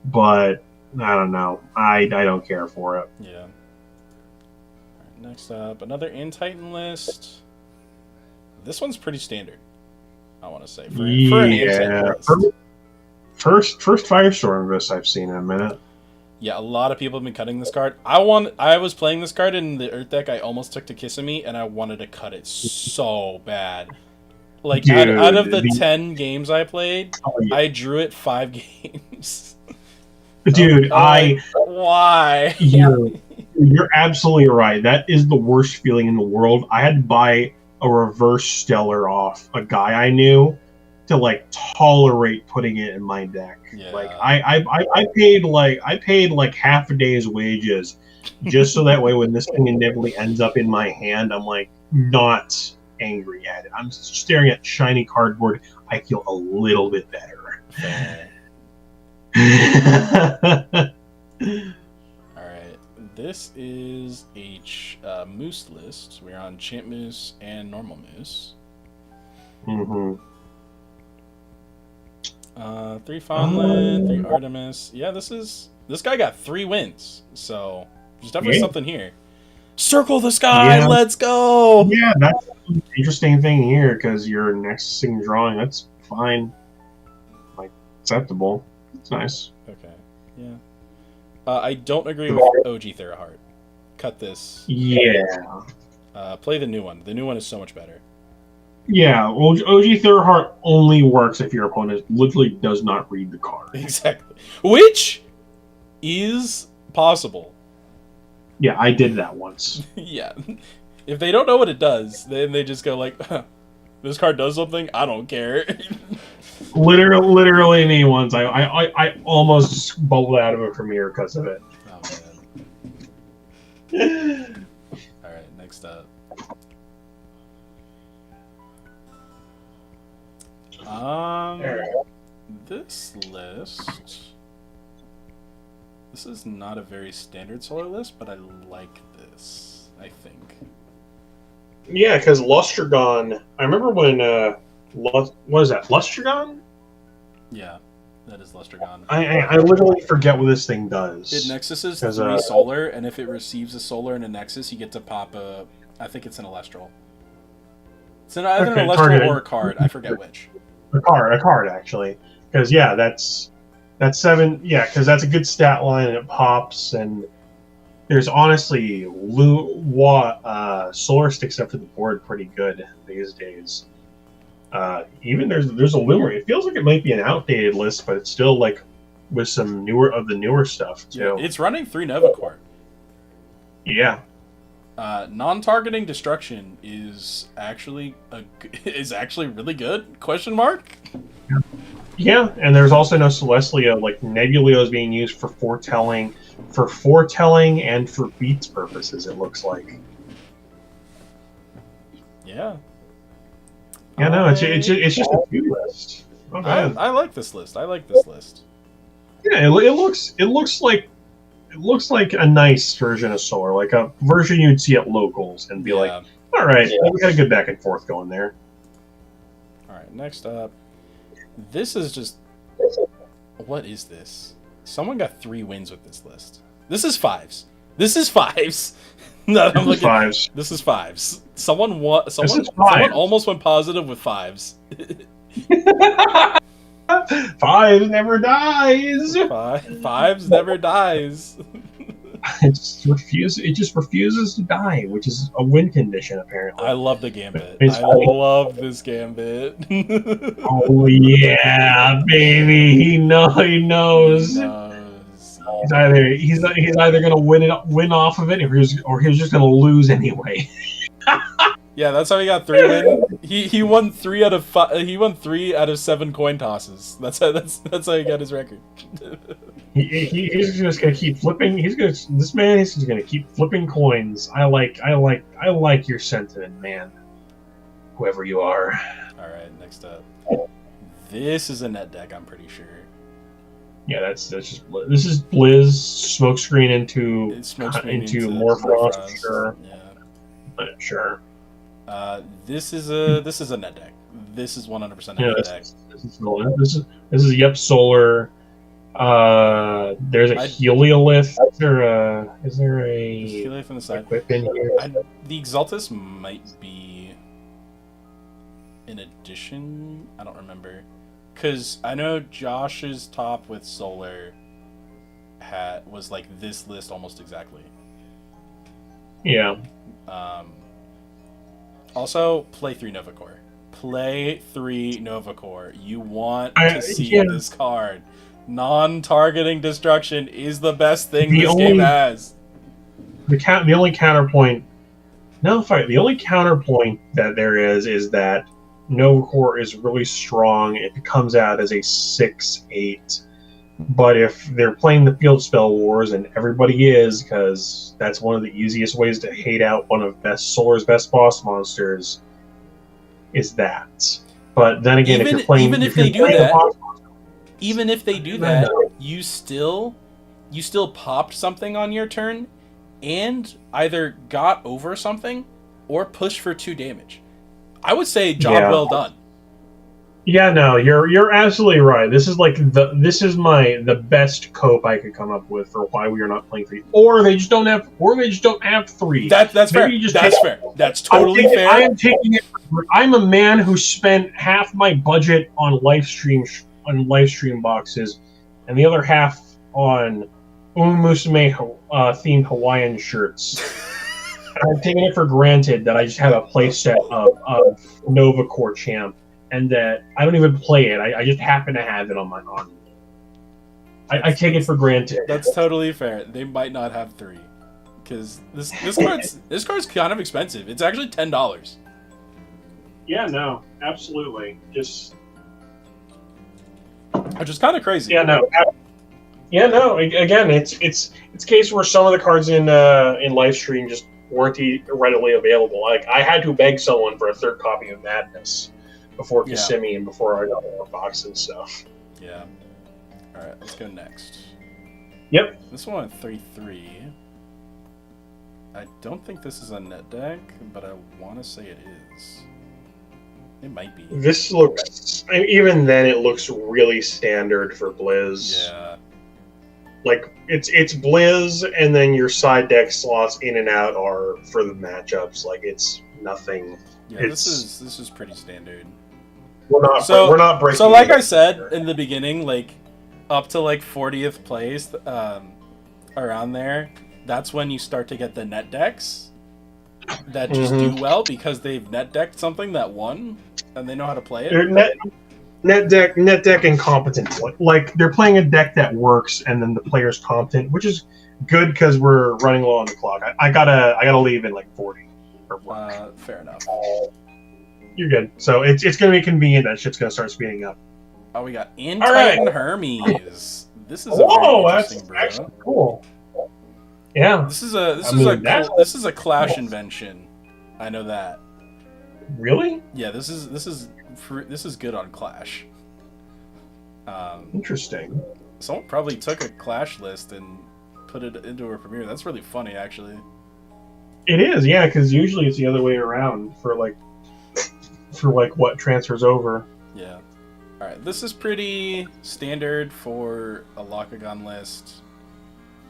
but I don't know. I don't care for it. Yeah. All right, next up, another In-Titan list. This one's pretty standard, I want to say. For an In-Titan list. First Firestorm list I've seen in a minute. Yeah, a lot of people have been cutting this card. I was playing this card in the Earth deck I almost took to Kissimmee, and I wanted to cut it so bad. Like, dude, out of the 10 games I played, I drew it 5 games. Dude, why? You're absolutely right. That is the worst feeling in the world. I had to buy a reverse stellar off a guy I knew to like tolerate putting it in my deck. Yeah. Like I paid like half a day's wages just so that way when this thing inevitably ends up in my hand, I'm like not angry at it. I'm staring at shiny cardboard. I feel a little bit better. Alright, this is a Moose list. We're on Champ Moose and Normal Moose. Mm-hmm. 3 Fonlin, 3 Artemis. Yeah, this guy got 3 wins, so there's definitely something here. Circle the sky, let's go! Yeah, that's an interesting thing here, because your next thing drawing, that's fine. Like, acceptable. It's nice. Okay, yeah. I don't agree with OG Theraheart. Cut this. Yeah. Play the new one. The new one is so much better. Yeah, well, OG Theraheart only works if your opponent literally does not read the card. Exactly. Which is possible. Yeah, I did that once. Yeah. If they don't know what it does, then they just go like, huh, this card does something? I don't care. Literally me once. I almost bubbled out of a premiere because of it. Oh, man. Alright, next up. This list... This is not a very standard solar list, but I like this, I think. Yeah, because Lustragon... I remember when... what is that? Lustragon? Yeah, that is Lustragon. I literally forget what this thing does. It nexuses 3 solar, and if it receives a solar and a nexus, you get to pop a... I think it's an Elestral. It's either an Elestral or a card. I forget which. A card, actually. Because, yeah, that's 7... Yeah, because that's a good stat line, and it pops, and... There's honestly... solar sticks up to the board pretty good these days. Even there's a Lure. It feels like it might be an outdated list, but it's still, like, with some newer stuff, too. Yeah, it's running 3 Novacore. Yeah. Non-targeting destruction is actually really good? Question mark? Yeah, and there's also no Celestia. Like Nebuleo is being used for foretelling and for beats purposes. It looks like. Yeah. Yeah, no, it's just a 2 list. Oh, I like this list. Yeah, it looks like a nice version of Solar, like a version you'd see at locals and be like, all right, we got a good back and forth going there. All right, next up, this is just, what is this? Someone got 3 wins with this list. This is 5s. No, I'm looking. 5s. This is 5s. Someone almost went positive with 5s. 5 never dies. 5s never dies. It just refuses to die, which is a win condition apparently. I love the gambit. I love this gambit. Oh yeah, baby. He knows. He's either gonna win off of it, or he's just gonna lose anyway. Yeah, that's how he got 3 wins. He won 3 out of 5. He won 3 out of 7 coin tosses. That's how he got his record. He's just gonna keep flipping. He's just gonna keep flipping coins. I like your sentiment, man. Whoever you are. All right, next up. This is a net deck, I'm pretty sure. Yeah, this is Blizz smokescreen into Morphrost for sure. Yeah. Sure. This is a net deck. This is 100% a net deck. This is Solar. There's a Heliolith. Is there a Heliolith on the side? In here? The Exaltus might be an addition. I don't remember. Because I know Josh's top with Solar was like this list almost exactly. Yeah. Also, play 3 Novacore. Play 3 Novacore. You want to see this card. Non-targeting destruction is the best thing this game has. The only counterpoint... the only counterpoint that there is that Novacore is really strong. It comes out as a 6/8. But if they're playing the Field Spell Wars, and everybody is, because that's one of the easiest ways to hate out one of Solar's best boss monsters, is that. But then again, even if they do that, you still popped something on your turn, and either got over something or pushed for 2 damage. I would say job well done. Yeah, no, you're absolutely right. This is like the best cope I could come up with for why we are not playing three, or they just don't have three. That's Maybe fair. you just take. That's fair. That's totally I fair. am taking it. I'm a man who spent half my budget on live stream boxes, and the other half on Musume themed Hawaiian shirts. And I've taken it for granted that I just have a playset of Nova Core Champ, and that I don't even play it. I just happen to have it on my arm. I take it for granted. That's totally fair. They might not have three, because this card's kind of expensive. It's actually $10. Yeah, no, absolutely. Just Which is kind of crazy. yeah, no. Yeah, no. Again, it's a case where some of the cards in live stream just weren't readily available. Like I had to beg someone for a third copy of Madness before Kissimmee and before I got more boxes. So yeah. All right, let's go next. Yep. This one 3/3. I don't think this is a net deck, but I want to say it is. It might be. This looks, even then, it looks really standard for Blizz. Yeah. Like it's Blizz, and then your side deck slots in and out are for the matchups. Like it's nothing. Yeah, this is pretty standard. We're not breaking. So like I said in the beginning, like up to like 40th place, around there, that's when you start to get the net decks that just do well because they've net decked something that won and they know how to play it. Net deck incompetent. Like they're playing a deck that works, and then the player's competent, which is good because we're running low on the clock. I gotta leave in like 40 for work. Fair enough. You're good. So it's gonna be convenient that shit's gonna start speeding up. Oh, we got Titan Hermes. This is that's actually cool. Yeah. This is a Clash invention. I know that. Really? Yeah, this is good on Clash. Interesting. Someone probably took a Clash list and put it into a Premiere. That's really funny, actually. It is, yeah, because usually it's the other way around for what transfers over. Yeah. All right, this is pretty standard for a Lockagon list,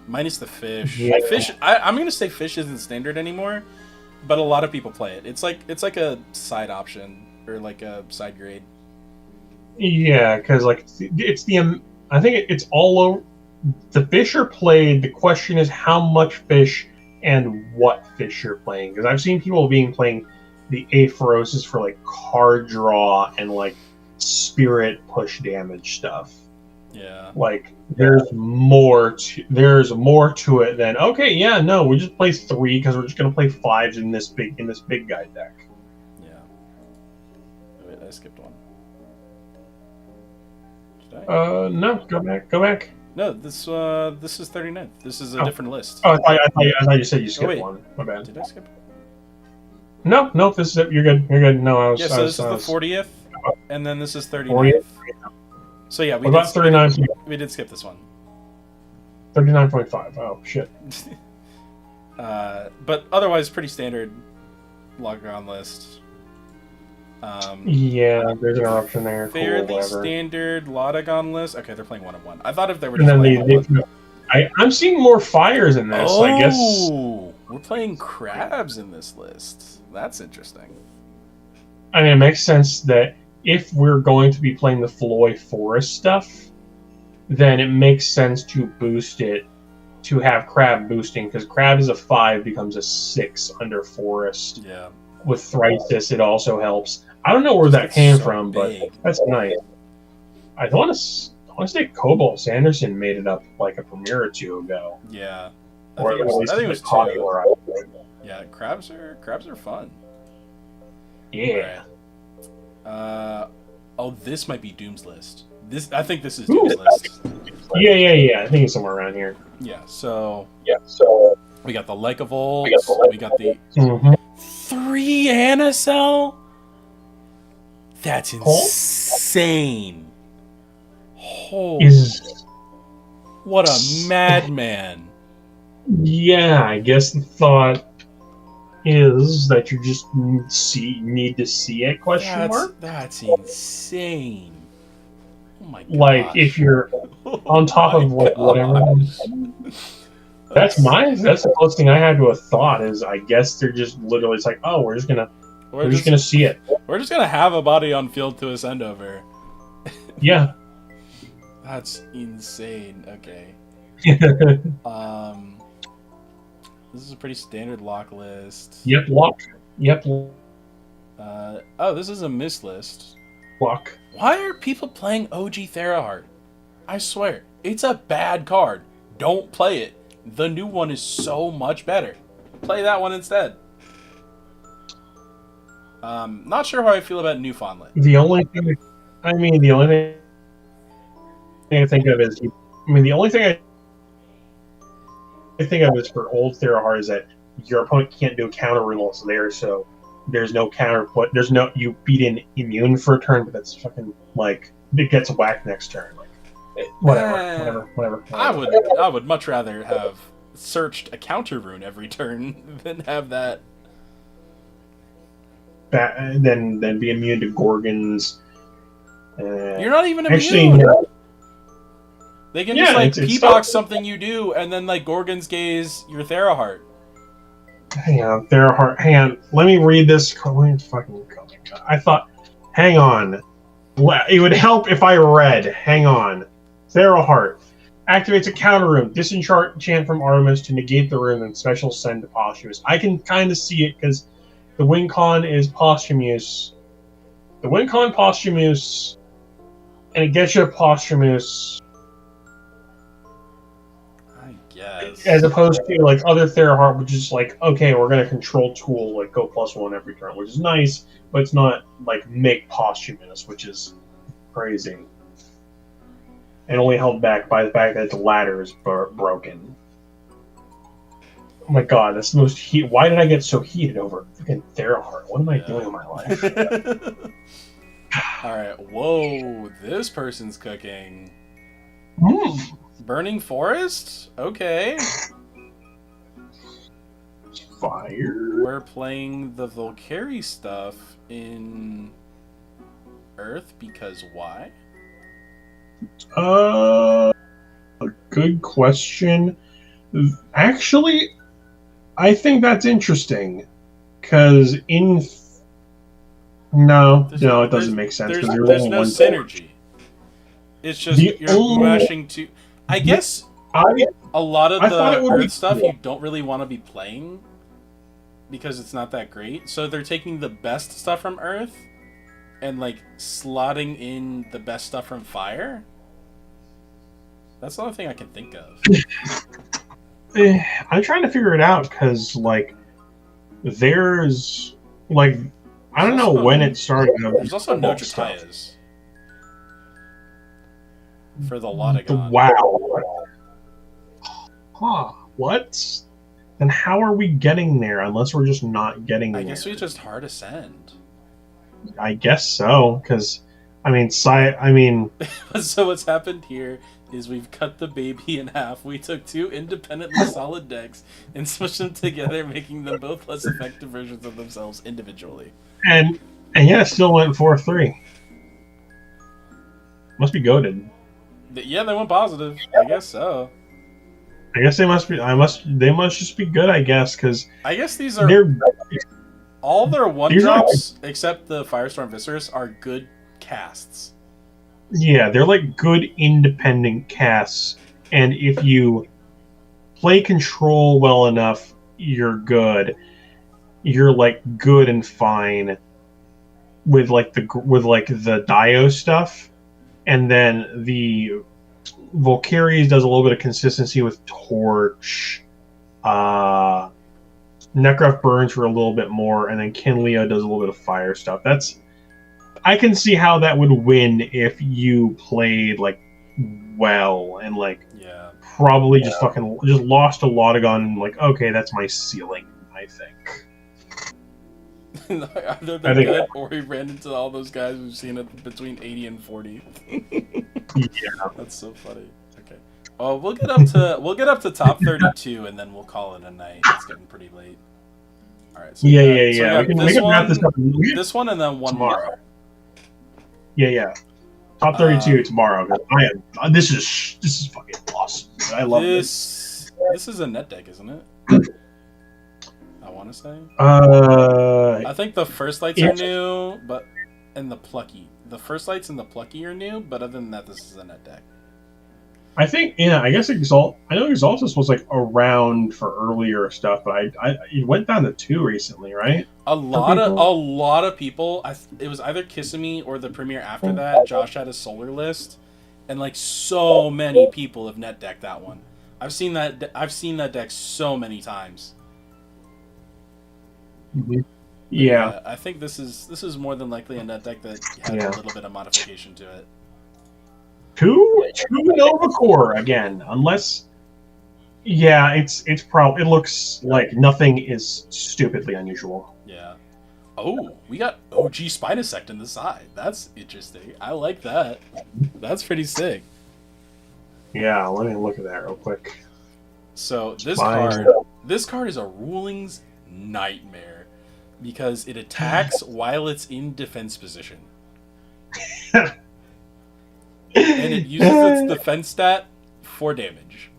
minus the fish. Yeah. Fish. I'm gonna say fish isn't standard anymore, but a lot of people play it. It's like a side option or like a side grade. Yeah, because like I think it's all over. The fish are played. The question is how much fish and what fish you're playing. Because I've seen people playing the Aphoros for like card draw and like spirit push damage stuff. Yeah. Like there's more to it than okay, yeah, no, we just play 3 because we're just gonna play 5s in this big guy deck. Yeah. Wait, I skipped one. Did I? No, go back. No, this is 39th. This is a different list. Oh, I thought you said you skipped one. My bad. Did I skip? No, this is it. You're good. No, I was. Yeah, so this is the 40th, and then this is 39th. 40th? So yeah, we did 39. We did skip this one. 39.5. Oh shit. But otherwise, pretty standard Lockagon list. Yeah, there's an option there. Fairly cool, standard Lockagon list. Okay, they're playing 1-1. I thought if they were just playing I'm seeing more fires in this. Oh, I guess we're playing crabs in this list. That's interesting. I mean, it makes sense that if we're going to be playing the Floy Forest stuff, then it makes sense to boost it to have crab boosting, because crab is a 5 becomes a 6 under forest. Yeah. With Thrisis, it also helps. I don't know where that came from, but that's nice. I want to say Cobalt Sanderson made it up like a premiere or two ago. Yeah. I think it was 2. Yeah, crabs are fun. Yeah. Right. This might be Doom's list. I think this is Doom's list. Yeah. I think it's somewhere around here. Yeah. So we got the Lycavolt. We got the 3 Anacell. That's insane. What a madman. Yeah, I guess the thought is that you just need to see it? Question mark. That's insane. Oh my gosh. Like if you're on top of like whatever. That's the closest thing I had to a thought. Is I guess they're just literally it's like, oh, we're just gonna see it. We're just gonna have a body on field to ascend over. Yeah. That's insane. Okay. This is a pretty standard lock list. Yep, lock. Yep. Oh, this is a miss list. Lock. Why are people playing OG Theraheart? I swear, it's a bad card. Don't play it. The new one is so much better. Play that one instead. Not sure how I feel about Newfoundland. The only thing I think of is, the only thing I think of is for old Theraheart is that your opponent can't do counter removals there, so there's no counter. You beat in immune for a turn, but that's fucking like it gets whacked next turn. Like whatever. I would much rather have searched a counter rune every turn than have that. Then be immune to Gorgons. You're not even immune. Actually, no. They can just P-box something you do, and then like Gorgon's gaze your Theraheart. Hang on, Theraheart. Hang on. Let me read this. I thought. Hang on. It would help if I read. Hang on. Theraheart activates a counter rune. Disenchant from Artemis to negate the rune and special send to Posthumous. I can kind of see it because the win con is Posthumous. The win con Posthumous, and it gets you a Posthumous. Yes. As opposed to like other Theraheart, which is like, okay, we're gonna control tool like go +1 every turn, which is nice, but it's not like make Posthumous, which is crazy. And only held back by the fact that the ladder is broken. Oh my god, that's the most heat. Why did I get so heated over freaking Theraheart? What am I doing in my life? Alright, whoa, this person's cooking. Burning Forest? Okay. Fire. We're playing the Volcari stuff in Earth because why? Good question. Actually, I think that's interesting. Because No, it doesn't make sense. There's no synergy. It's just you're mashing two. I guess a lot of the Earth stuff you don't really want to be playing because it's not that great. So they're taking the best stuff from Earth and like slotting in the best stuff from Fire. That's the only thing I can think of. I'm trying to figure it out because like there's like I don't know when it started. There's also no Jatayas for the Lotagon. Wow. Huh. What? Then how are we getting there unless we're just not getting there? I guess we just hard ascend. I guess so, because so what's happened here is we've cut the baby in half. We took two independently solid decks and smushed them together, making them both less effective versions of themselves individually. And yeah, it still went 4-3. Must be goated. Yeah, they went positive. I guess so. I guess they must be. They must just be good. I guess because I guess these are all their one drops except the Firestorm Viscerus are good casts. Yeah, they're like good independent casts, and if you play control well enough, you're good. You're like good and fine with the Dio stuff, and then the Volcari's does a little bit of consistency with Torch. Necroth burns for a little bit more, and then Kinleo does a little bit of fire stuff. I can see how that would win if you played like well and probably just lost a Lotagon and like, okay, that's my ceiling, I think. Either they're good or he ran into all those guys we've seen it between 80 and 40. Yeah. That's so funny. Okay. Oh, we'll get up to top 32 and then we'll call it a night. It's getting pretty late. All right. So we got We can wrap this up. This one, and then one tomorrow. more. Yeah. Top 32 tomorrow. This is fucking awesome. I love this. This is a net deck, isn't it? I want to say. I think the first lights are new, and the first lights and the plucky are new, but other than that, this is a net deck. I think, I guess I know Exaltus was like around for earlier stuff, but it went down to 2 recently, right? A lot of people. It was either Kissimmee or the premiere after that. Josh had a solar list, and like so many people have net decked that one. I've seen that deck so many times. Mm-hmm. Yeah, I think this is more than likely a net deck that had a little bit of modification to it. 2 Nova Core again, unless. Yeah, it looks like nothing is stupidly unusual. Yeah. Oh, we got OG Spinosect in the side. That's interesting. I like that. That's pretty sick. Yeah, let me look at that real quick. So this card is a rulings nightmare because it attacks while it's in defense position. And it uses its defense stat for damage.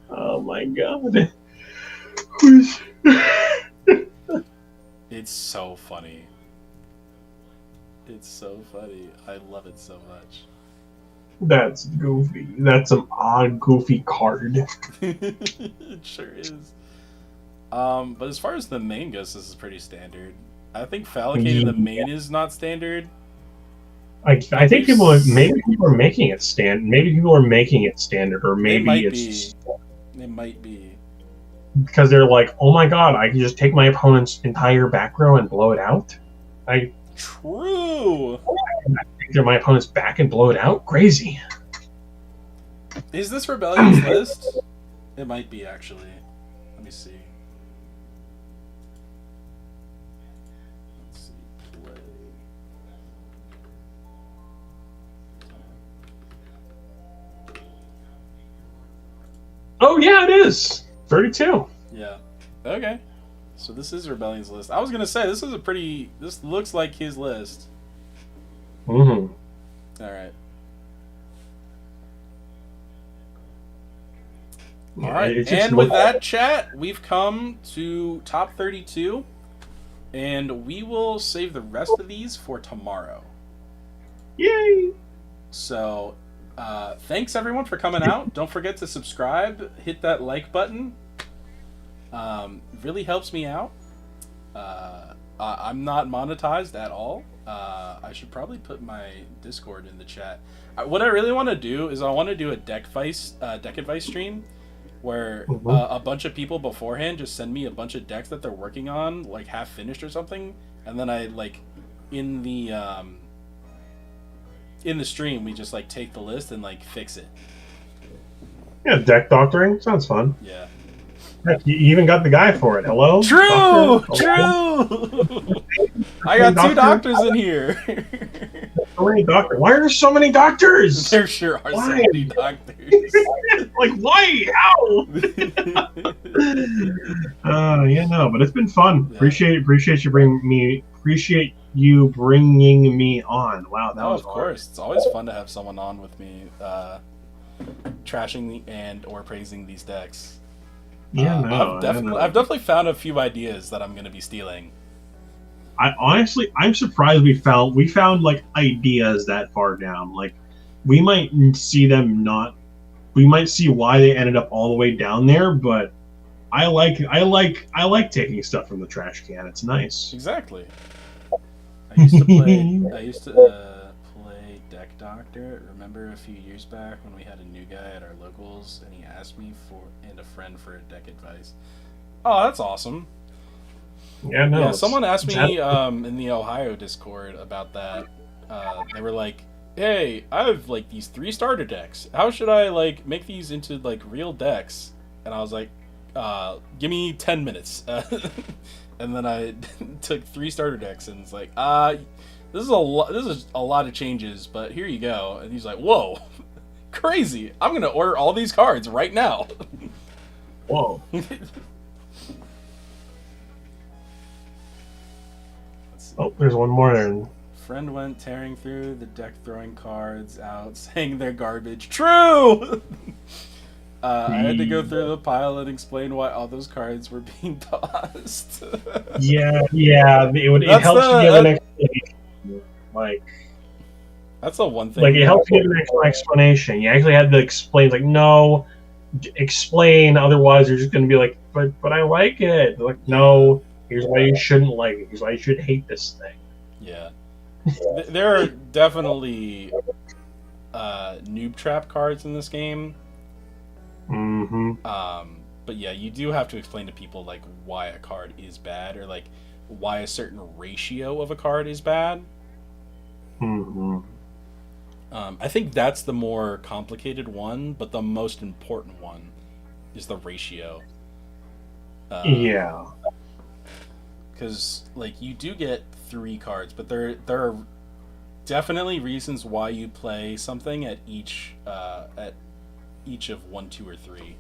Oh my god. It's so funny. It's so funny. I love it so much. That's goofy. That's an odd, goofy card. It sure is. But as far as the main goes, this is pretty standard. I think Fallocating the main is not standard. I think people are making it standard. Maybe people are making it standard, or maybe It might be. Because they're like, oh my god, I can just take my opponent's entire back row and blow it out. True. I take my opponent's back and blow it out. Crazy. Is this Rebellion's list? It might be, actually. Let me see. Oh yeah, it is 32. Yeah. Okay. So this is Rebellion's list. I was gonna say this looks like his list. Mm-hmm. All right. Yeah, all right. And with that, chat, we've come to top 32, and we will save the rest of these for tomorrow. Yay! So. Thanks everyone for coming out. Don't forget to subscribe. Hit that like button. Really helps me out. I'm not monetized at all. I should probably put my Discord in the chat. What I really want to do is I want to do a deck advice stream where a bunch of people beforehand just send me a bunch of decks that they're working on, like half finished or something, and then I like in the stream we just like take the list and like fix it. Yeah, deck doctoring sounds fun. Yeah. Heck, you even got the guy for it. Hello? True! I got two doctors in here. So many doctors. Why are there so many doctors? There sure are so many doctors. Like, why? How? Yeah, no, but it's been fun. Yeah. Appreciate you bringing me on. Wow, that was of course. It's always fun to have someone on with me, trashing or praising these decks. Yeah, no, I've definitely found a few ideas that I'm going to be stealing. I'm surprised we found like ideas that far down. Like, we might see why they ended up all the way down there, but I like taking stuff from the trash can. It's nice. Exactly. I used to play Deck Doctor. Remember a few years back when we had a new guy at our locals and he asked me and a friend for a deck advice. Oh, that's awesome. Yeah, no. Yeah, someone asked me in the Ohio Discord about that. They were like, "Hey, I have like these 3 starter decks. How should I like make these into like real decks?" And I was like, "Give me 10 minutes." And then I took 3 starter decks and it's like, this is a lot of changes, but here you go. And he's like, "Whoa." Crazy. I'm gonna order all these cards right now. Whoa. Oh, there's one more there. Friend went tearing through the deck, throwing cards out, saying they're garbage. True! I had to go through the pile and explain why all those cards were being tossed. Yeah. It helps to give an explanation. Like, that's the one thing. Like, it helps give an explanation. You actually had to explain, like, no, explain, otherwise you're just going to be like, but I like it. They're like, no, here's why you shouldn't like it. Here's why you should hate this thing. Yeah. There are definitely noob trap cards in this game. Mm-hmm. But yeah, you do have to explain to people like why a card is bad, or like why a certain ratio of a card is bad. Mm-hmm. I think that's the more complicated one, but the most important one is the ratio. Yeah. Because like you do get 3 cards, but there are definitely reasons why you play something at each of 1, 2, or 3.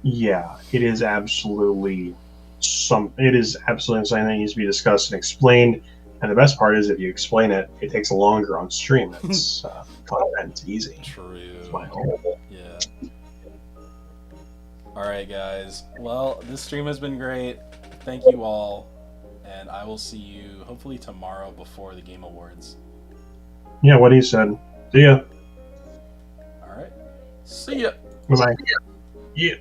Yeah, it is absolutely something that needs to be discussed and explained. And the best part is, if you explain it, it takes longer on stream. It's content easy. True. It's my whole. Yeah. All right, guys. Well, this stream has been great. Thank you all, and I will see you hopefully tomorrow before the Game Awards. Yeah, what he said. See ya. All right. See ya. Bye. Yeah.